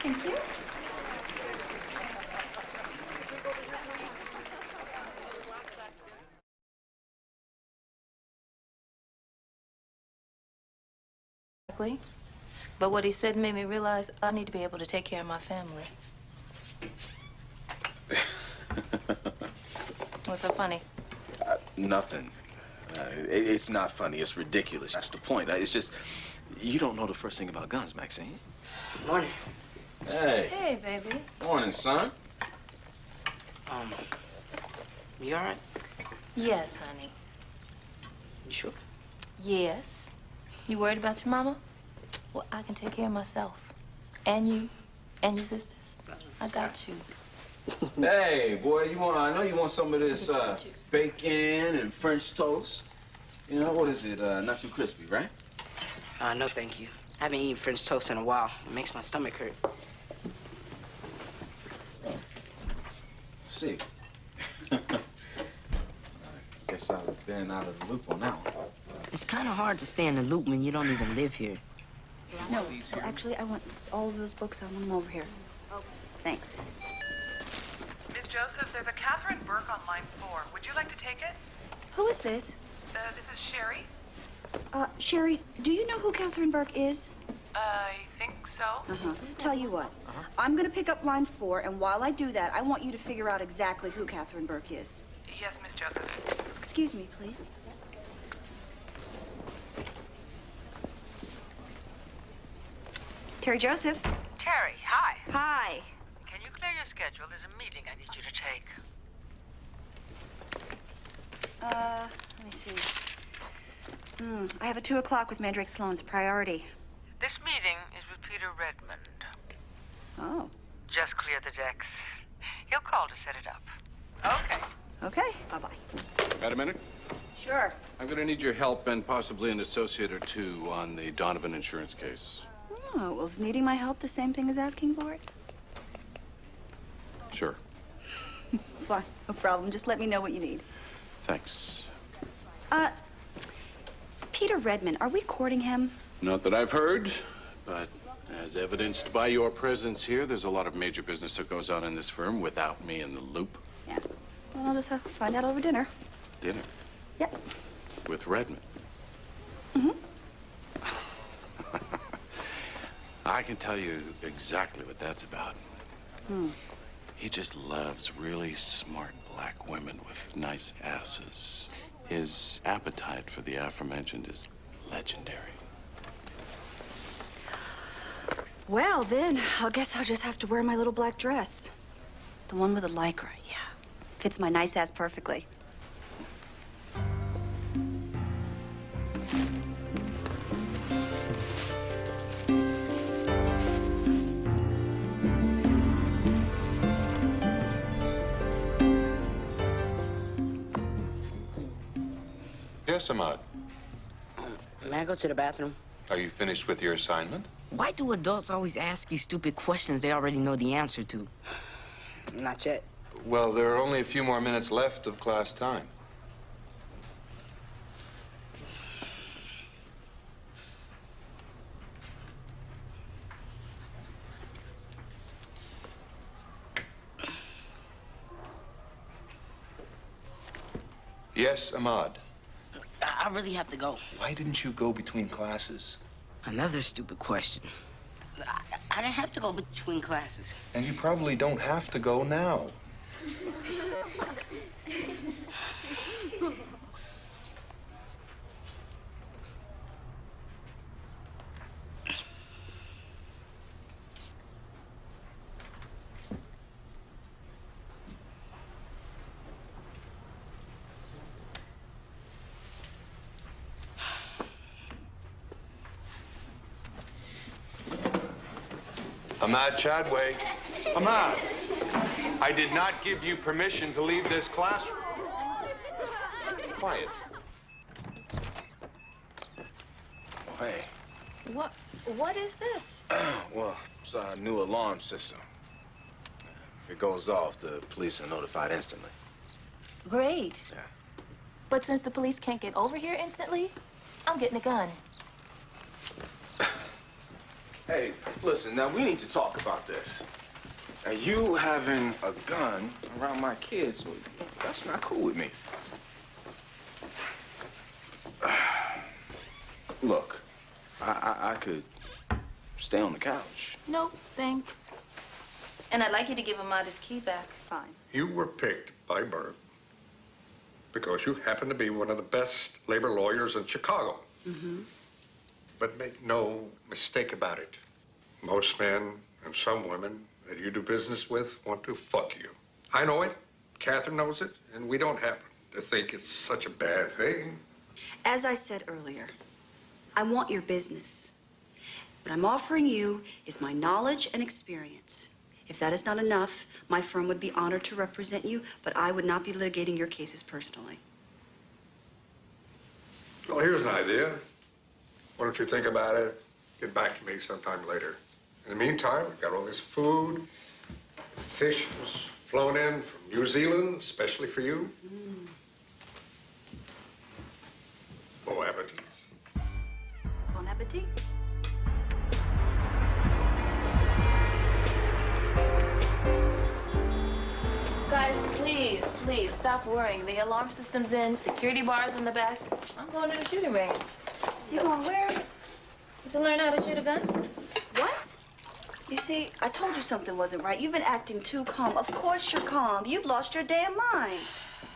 Thank you. But what he said made me realize I need to be able to take care of my family. What's so funny? Nothing. It's not funny. It's ridiculous. That's the point. It's just, you don't know the first thing about guns, Maxine. Morning. Hey. Hey, baby. Morning, son. You all right? Yes, honey. You sure? Yes. You worried about your mama? Well, I can take care of myself. And you. And your sisters. I got you. Hey, boy, I know you want some of this bacon and French toast. You know, what is it? Not too crispy, right? No, thank you. I haven't eaten French toast in a while. It makes my stomach hurt. See. I guess I've been out of the loop on that one. It's kind of hard to stay in the loop when you don't even live here. No, actually, I want all of those books. I want them over here. Okay. Thanks. Miss Joseph, there's a Catherine Burke on line 4. Would you like to take it? Who is this? This is Sherry. Sherry, do you know who Catherine Burke is? I think so. Tell you what, I'm going to pick up line 4, and while I do that, I want you to figure out exactly who Catherine Burke is. Yes, Miss Joseph. Excuse me, please. Terry Joseph. Terry, hi. Hi. Can you clear your schedule? There's a meeting I need you to take. Let me see. I have a 2 o'clock with Mandrake Sloan's priority. This meeting is with Peter Redmond. Oh. Just clear the decks. He'll call to set it up. Okay. Okay. Bye-bye. Got a minute? Sure. I'm going to need your help and possibly an associate or two on the Donovan insurance case. Oh, well, is needing my help the same thing as asking for it? Sure. Fine. No problem. Just let me know what you need. Thanks. Peter Redmond, are we courting him? Not that I've heard, but as evidenced by your presence here, there's a lot of major business that goes on in this firm without me in the loop. Yeah. Well, I'll just have to find out over dinner. Dinner? Yep. With Redmond? Mm-hmm. I can tell you exactly what that's about. Hmm. He just loves really smart black women with nice asses. His appetite for the aforementioned is legendary. Well, then, I guess I'll just have to wear my little black dress. The one with the lycra, yeah. Fits my nice ass perfectly. Yes, Ahmad. May I go to the bathroom? Are you finished with your assignment? Why do adults always ask you stupid questions they already know the answer to? Not yet. Well, there are only a few more minutes left of class time. Yes, Ahmad. I really have to go. Why didn't you go between classes? Another stupid question. I didn't have to go between classes. And you probably don't have to go now. Ahmad Chadway. Ahmad, I did not give you permission to leave this classroom. Quiet. Hey. What is this? Well, it's our new alarm system. If it goes off, the police are notified instantly. Great. Yeah. But since the police can't get over here instantly, I'm getting a gun. Hey, listen, now we need to talk about this. Now, you having a gun around my kids, well, that's not cool with me. Look, I could stay on the couch. No, thanks. And I'd like you to give him his key back. Fine. You were picked by Bert because you happen to be one of the best labor lawyers in Chicago. Mm-hmm. But make no mistake about it. Most men and some women that you do business with want to fuck you. I know it. Catherine knows it. And we don't happen to think it's such a bad thing. As I said earlier, I want your business. What I'm offering you is my knowledge and experience. If that is not enough, my firm would be honored to represent you, but I would not be litigating your cases personally. Well, here's an idea. Why don't you think about it? Get back to me sometime later. In the meantime, we've got all this food. Fish was flown in from New Zealand, especially for you. Bon appetit. Bon appetit. Guys, please, stop worrying. The alarm system's in, security bars in the back. I'm going to the shooting range. You going where? To learn how to shoot a gun. What? You see, I told you something wasn't right. You've been acting too calm. Of course you're calm. You've lost your damn mind.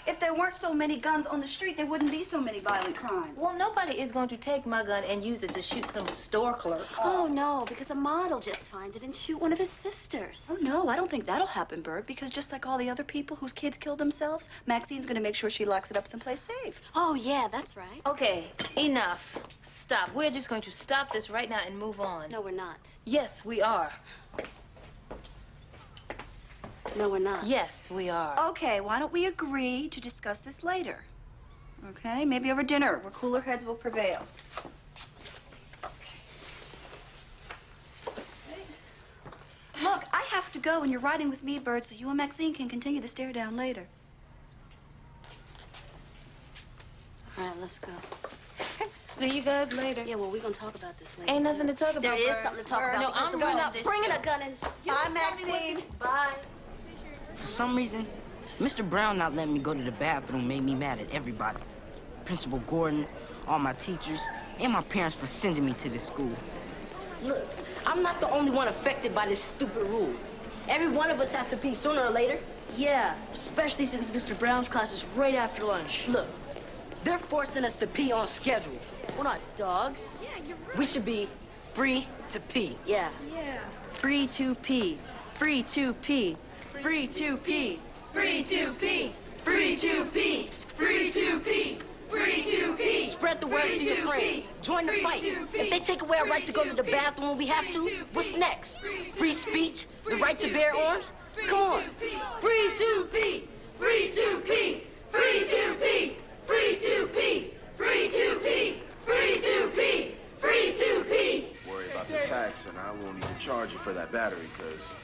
If there weren't so many guns on the street, there wouldn't be so many violent crimes. Well, nobody is going to take my gun and use it to shoot some store clerk. Oh, no, because a model just find it and shoot one of his sisters. Oh, no, I don't think that'll happen, Bert, because just like all the other people whose kids killed themselves, Maxine's going to make sure she locks it up someplace safe. Oh, yeah, that's right. Okay, enough. Stop. We're just going to stop this right now and move on. No, we're not. Yes, we are. No, we're not. Yes, we are. Okay, why don't we agree to discuss this later? Okay, maybe over dinner, where cooler heads will prevail. Look, I have to go, and you're riding with me, Bert, so you and Maxine can continue the stare down later. All right, let's go. See you guys later. Yeah, well, we're going to talk about this later. Ain't nothing to talk about. There is Bert. something to talk Bert, about. No, I'm bringing a gun in. Bye, Maxine. Bye. For some reason, Mr. Brown not letting me go to the bathroom made me mad at everybody. Principal Gordon, all my teachers, and my parents for sending me to this school. Look, I'm not the only one affected by this stupid rule. Every one of us has to pee sooner or later. Yeah, especially since Mr. Brown's class is right after lunch. Look, they're forcing us to pee on schedule. We're not dogs. Yeah, you're right. We should be free to pee. Yeah. Yeah. Free to pee. Free to pee. Free to pee. Free to pee. Free to pee. Free to pee. Free to pee. Spread the word to your friends. Join the fight. If they take away our right to go to the bathroom when we have to, what's next? Free speech? The right to bear arms? Come on. Free to pee. Free to pee. Free to pee. Free to pee. Free to pee. Free to pee. Free to pee. Worry about the tax, and I won't even charge you for that battery, because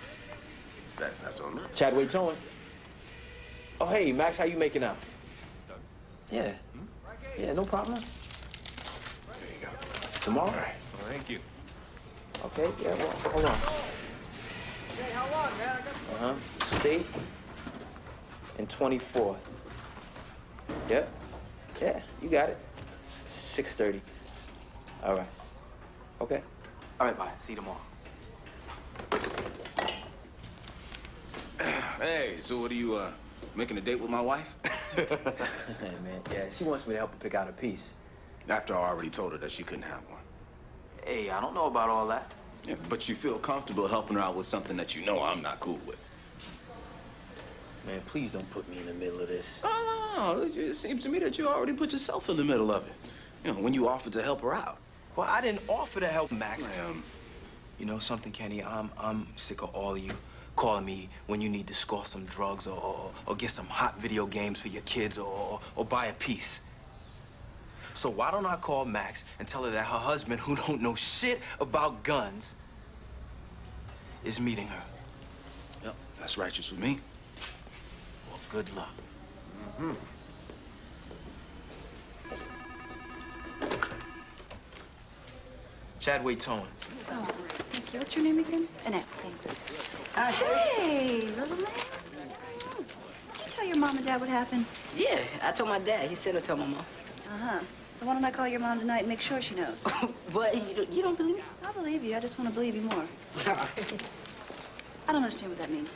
that's on us. Chadway towing. Oh, hey, Max, how you making out? Yeah. Yeah, no problem. There you go. Tomorrow? All right. Thank you. Okay, yeah, well, hold on. Hey, how long, man? State and 24th. Yep. Yeah, you got it. 6:30. All right. Okay. All right, bye. See you tomorrow. Hey, so what are you, making a date with my wife? Hey, man, yeah, she wants me to help her pick out a piece. After I already told her that she couldn't have one. Hey, I don't know about all that. Yeah, but you feel comfortable helping her out with something that you know I'm not cool with. Man, please don't put me in the middle of this. No. It seems to me that you already put yourself in the middle of it. You know, when you offered to help her out. Well, I didn't offer to help Max. You know something, Kenny? I'm sick of all of you calling me when you need to score some drugs or get some hot video games for your kids or buy a piece. So why don't I call Max and tell her that her husband, who don't know shit about guns, is meeting her? Yep, that's righteous with me. Well, good luck. Mm-hmm. Chadway towing. Oh, What's your name again? Annette, thanks. Hey, little man. Did you tell your mom and dad what happened? Yeah, I told my dad. He said I told my mom. Uh-huh. So why don't I call your mom tonight and make sure she knows? What? You don't believe me? I believe you. I just want to believe you more. I don't understand what that means.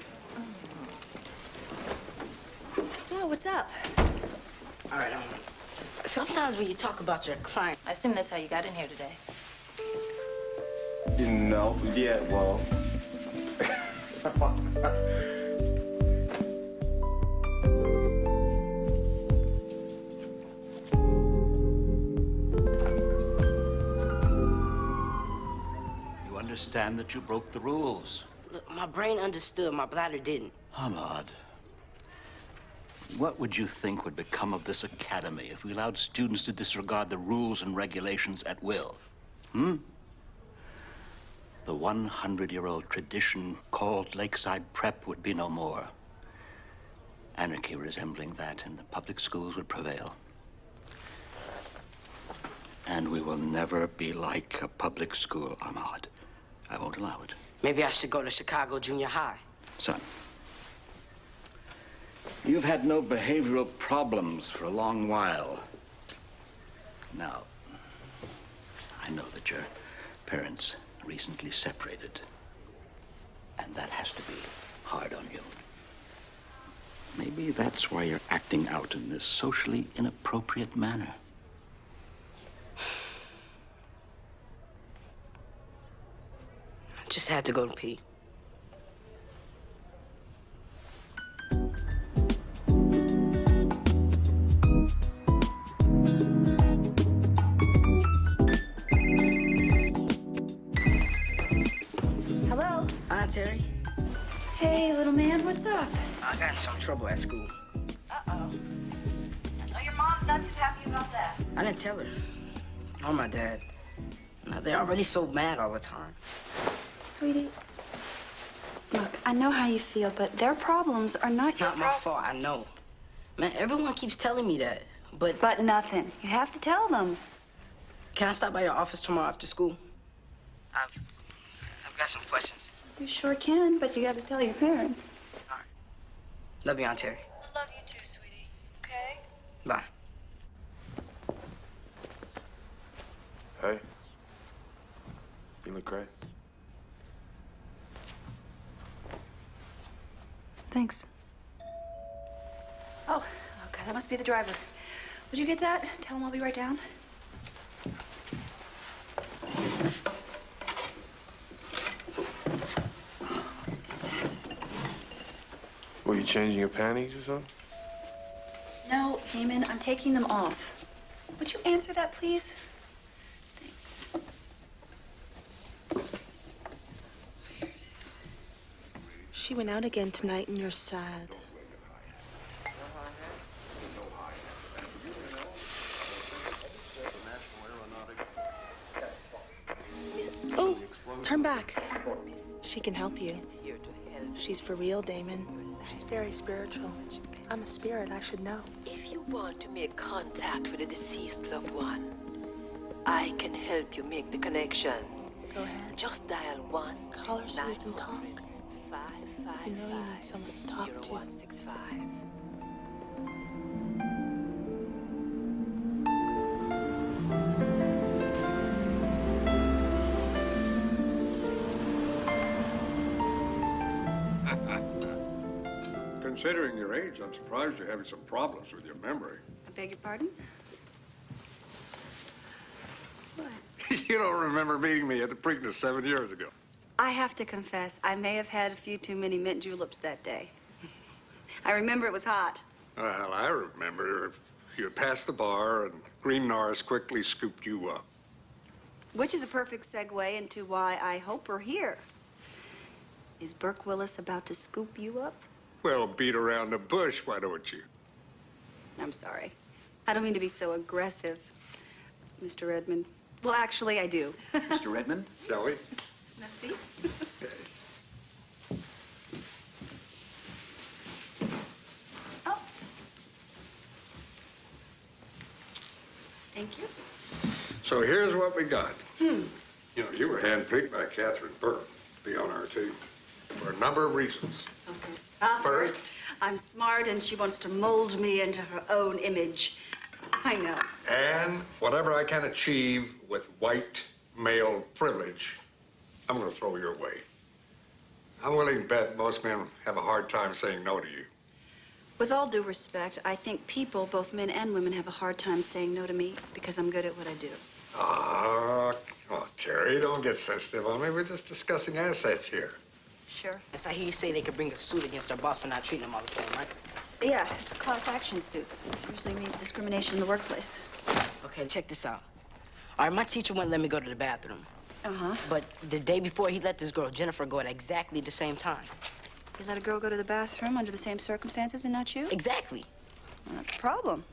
Oh, what's up? All right, sometimes when you talk about your client... I assume that's how you got in here today. No, yeah, well. You understand that you broke the rules. Look, my brain understood, my bladder didn't. Ahmad, what would you think would become of this academy if we allowed students to disregard the rules and regulations at will? Hmm? The 100-year-old tradition called Lakeside Prep would be no more. Anarchy resembling that in the public schools would prevail. And we will never be like a public school, Ahmad. I won't allow it. Maybe I should go to Chicago Junior High. Son, you've had no behavioral problems for a long while. Now, I know that your parents recently separated, and that has to be hard on you. Maybe that's why you're acting out in this socially inappropriate manner. Just had to go to pee. Hello? Aunt Terry, Hey, little man, what's up? I got in some trouble at school. Uh-oh. Oh, your mom's not too happy about that. I didn't tell her. Or my dad. Now, they're already so mad all the time. Sweetie, look, I know how you feel, but their problems are not your Not my fault, I know. Man, everyone keeps telling me that, but... But nothing. You have to tell them. Can I stop by your office tomorrow after school? I've got some questions. You sure can, but you got to tell your parents. Love you, Aunt Terry. I love you too, sweetie. Okay? Bye. Hey. You look great. Thanks. Oh, okay, that must be the driver. Would you get that? Tell him I'll be right down. Were you changing your panties or something? No, Heyman, I'm taking them off. Would you answer that, please? She went out again tonight and you're sad. Oh, turn back. She can help you. She's for real, Damon. She's very spiritual. I'm a spirit, I should know. If you want to make contact with a deceased loved one, I can help you make the connection. Go ahead. Just dial 1. Call her so we can talk. You know you need someone to talk to. 0165. Considering your age, I'm surprised you're having some problems with your memory. I beg your pardon? What? You don't remember meeting me at the Preakness 7 years ago. I have to confess, I may have had a few too many mint juleps that day. I remember it was hot. Well, I remember you had passed the bar and Green Norris quickly scooped you up. Which is a perfect segue into why I hope we're here. Is Burke Willis about to scoop you up? Well, beat around the bush, why don't you? I'm sorry. I don't mean to be so aggressive, Mr. Redmond. Well, actually, I do. Mr. Redmond? Shall we? Merci. Oh. Thank you. So here's what we got. Hmm. You know, you were handpicked by Catherine Burke. be on our team for a number of reasons. First, I'm smart and she wants to mold me into her own image. I know. And whatever I can achieve with white male privilege, I'm going to throw your way. I'm willing to bet most men have a hard time saying no to you. With all due respect, I think people, both men and women, have a hard time saying no to me because I'm good at what I do. Ah, come on, Terry, don't get sensitive on me. We're just discussing assets here. Sure. Yes, I hear you say they could bring a suit against their boss for not treating them all the same, right? Yeah, it's class action suits. It usually means discrimination in the workplace. Okay, check this out. All right, my teacher wouldn't let me go to the bathroom. Uh-huh. But the day before, he let this girl, Jennifer, go at exactly the same time. You let a girl go to the bathroom under the same circumstances and not you? Exactly. Well, that's a problem.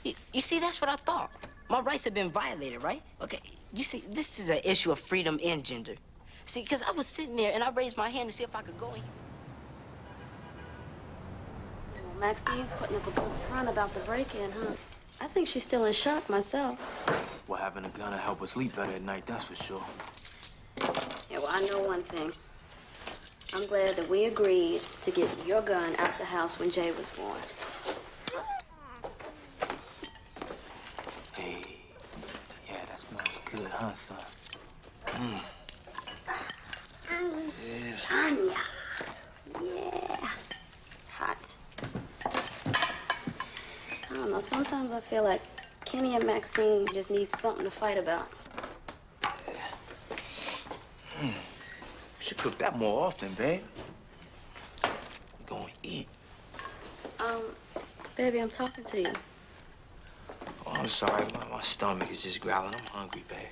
You see, that's what I thought. My rights have been violated, right? Okay, you see, this is an issue of freedom and gender. See, because I was sitting there and I raised my hand to see if I could go in. Well, Maxine's putting up a good front about the break-in, huh? I think she's still in shock myself. Well, having a gun to help her sleep better at night, that's for sure. Yeah, well, I know one thing. I'm glad that we agreed to get your gun out the house when Jay was born. Hey, yeah, that smells good, huh, son? Mm. Yeah. Tanya. Yeah. It's hot. I don't know. Sometimes I feel like Kenny and Maxine just need something to fight about. Mm. Should cook that more often, babe. We're gonna eat. Baby, I'm talking to you. Oh, I'm sorry. My stomach is just growling. I'm hungry, babe.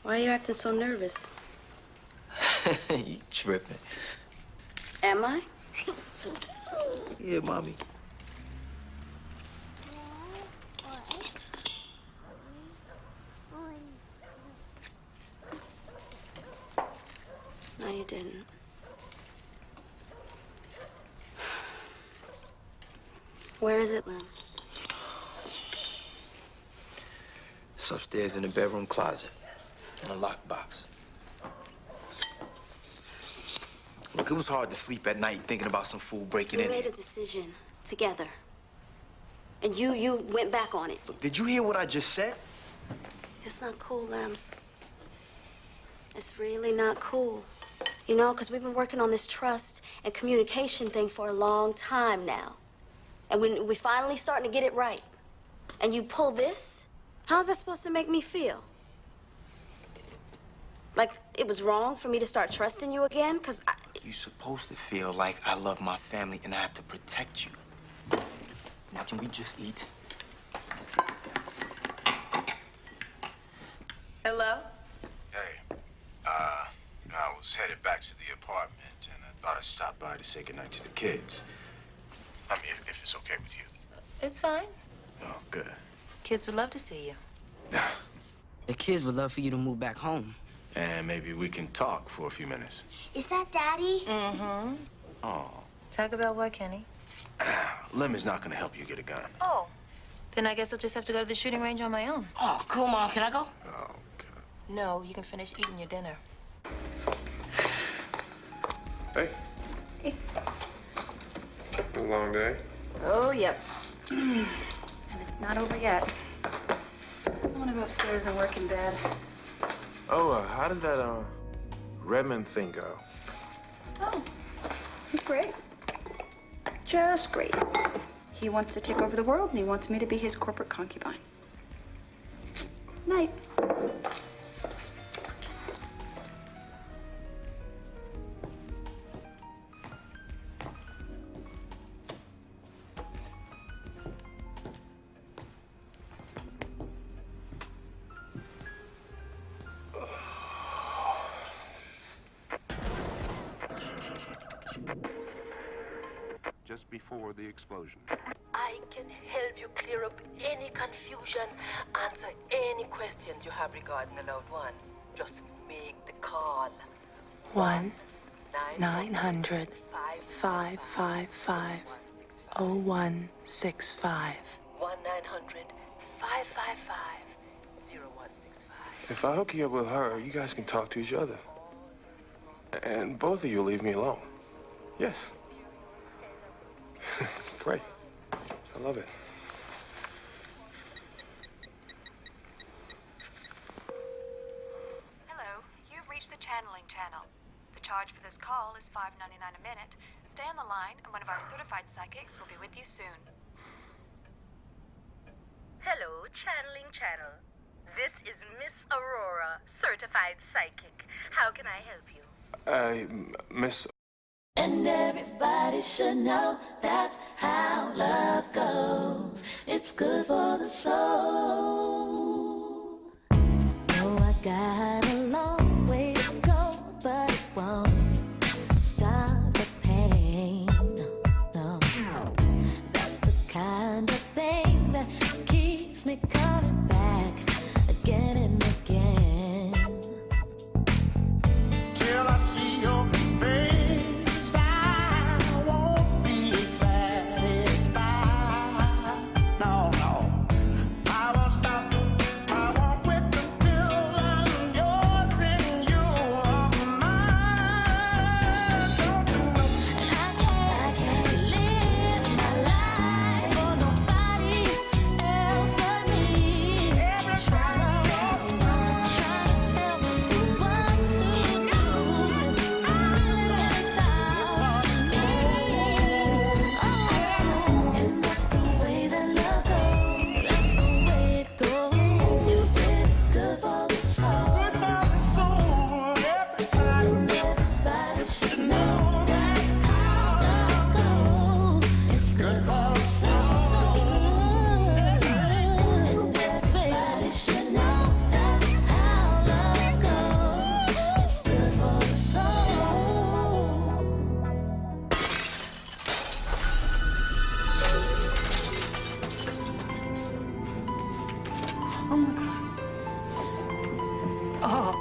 Why are you acting so nervous? You tripping. Am I? Yeah, mommy. No, you didn't. Where is it, Lem? It's upstairs in the bedroom closet. In a lockbox. Look, it was hard to sleep at night thinking about some fool breaking We in made here. a decision together. And you went back on it. Look, did you hear what I just said? It's not cool, Lem. It's really not cool. You know, because we've been working on this trust and communication thing for a long time now. And we're finally starting to get it right. And you pull this? How's that supposed to make me feel? Like it was wrong for me to start trusting you again? Because You're supposed to feel like I love my family and I have to protect you. Now, can we just eat? Hello? Hey, I was headed back to the apartment, and I thought I'd stop by to say goodnight to the kids. I mean, if it's okay with you. It's fine. Oh, good. Kids would love to see you. The kids would love for you to move back home. And maybe we can talk for a few minutes. Is that Daddy? Mm-hmm. Oh. Talk about what, Kenny? Lem is not going to help you get a gun. Oh. Then I guess I'll just have to go to the shooting range on my own. Oh, cool, Mom. Can I go? Oh, No, you can finish eating your dinner. Hey. A long day. Oh, yep. And it's not over yet. I want to go upstairs and work in bed. Oh, how did that, Redmond thing go? Oh, he's great. Just great. He wants to take over the world, and he wants me to be his corporate concubine. Night. Just before the explosion. I can help you clear up any confusion, answer any questions you have regarding the loved one. Just make the call. 1-900-555-0165. 1-900-555 If I hook you up with her, you guys can talk to each other. And both of you leave me alone. Yes. Great. I love it. Hello, you've reached the channeling channel. The charge for this call is $5.99 a minute. Stay on the line, and one of our certified psychics will be with you soon. Hello, channeling channel. This is Miss Aurora, certified psychic. How can I help you? Miss... And everybody should know that's how love goes. It's good for the soul. Oh, I got a long way to go, but it won't stop the pain. No, that's the kind of thing that keeps me coming back again and again. Till I see your face, I won't be satisfied. No, no. I won't stop. I won't quit until I'm yours and you are mine. Don't you know? I can't live my life for nobody else but me. Trying to tell me what to do. And that's the way that love goes. That's the way it goes. It's good for the soul. Everybody should know that's how love goes. It's good for the soul. Everybody should know that's how love goes. It's good for the soul. Oh my God. Oh.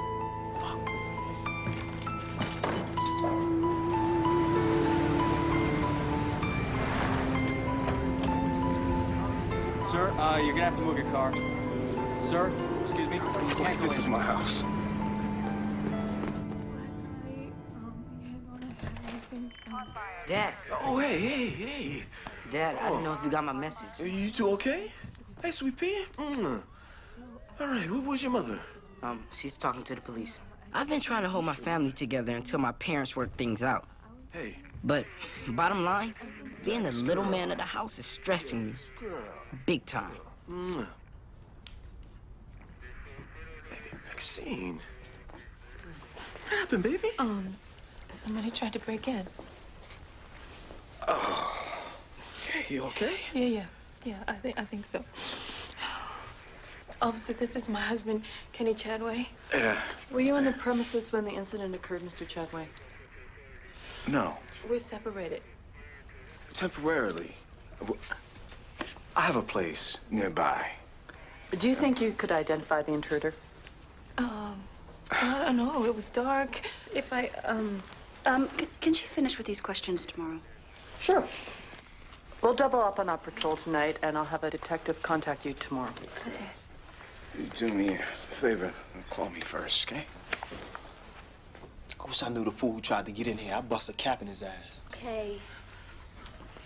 Sir, you're gonna have to move your car. Sir, excuse me. You can't go This is in. my house. Dad. Oh, hey. Dad, I didn't know if you got my message. You two okay? Hey, sweet pea. All right, where's your mother? She's talking to the police. I've been trying to hold my family together until my parents work things out. Hey. But bottom line, being the little man of the house is stressing me. Big time. Baby Maxine. What happened, baby? Somebody tried to break in. Oh. Okay, you okay? Yeah, I think so. Officer, this is my husband, Kenny Chadway. Yeah. Were you on the premises when the incident occurred, Mr. Chadway? No. We're separated. Temporarily. I have a place nearby. Do you think you could identify the intruder? I don't know. It was dark. If I, Can she finish with these questions tomorrow? Sure. We'll double up on our patrol tonight, and I'll have a detective contact you tomorrow. Okay. You do me a favor and call me first, okay? I wish I knew the fool who tried to get in here. I'd bust a cap in his ass. Okay.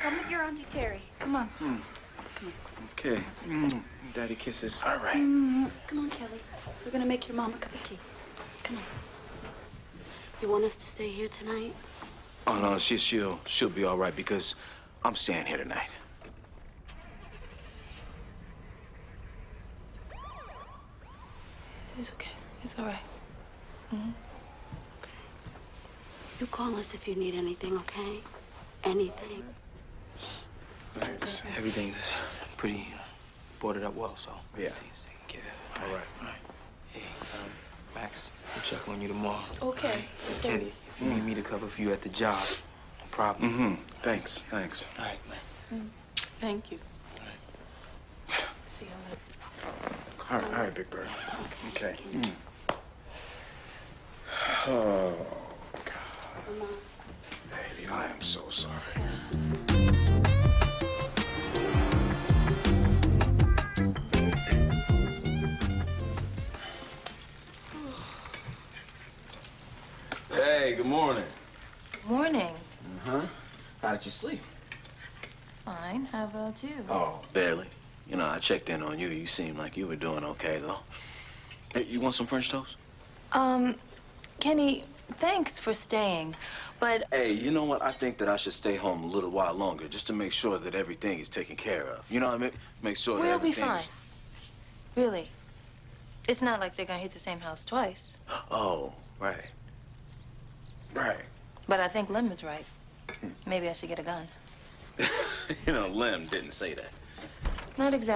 Come with your Auntie Terry. Come on. Okay. Daddy kisses. All right. Come on, Kelly. We're gonna make your mom a cup of tea. Come on. You want us to stay here tonight? Oh, no, she'll be all right because I'm staying here tonight. It's okay. It's all right. You call us if you need anything, okay? Anything. Thanks. Everything's pretty boarded up well, so Yeah. everything's taken care of. All right. Hey, Max, I'll check on you tomorrow. Okay. All right? Kenny, if you need me to cover for you at the job, no problem. Thanks. All right, man. Thank you. All right. See you later. All right, Big Bird. Okay. Oh, God. Baby, I am so sorry. Hey, good morning. Morning. Uh-huh. How did you sleep? Fine. How about you? Oh, barely. You know, I checked in on you. You seemed like you were doing okay, though. Hey, you want some French toast? Kenny, thanks for staying, but... Hey, you know what? I think that I should stay home a little while longer just to make sure that everything is taken care of. You know what I mean? Make sure that We'll be everything fine. Really. It's not like they're gonna hit the same house twice. Oh, right. Right. But I think Lem was right. Maybe I should get a gun. You know, Lem didn't say that. Not exactly.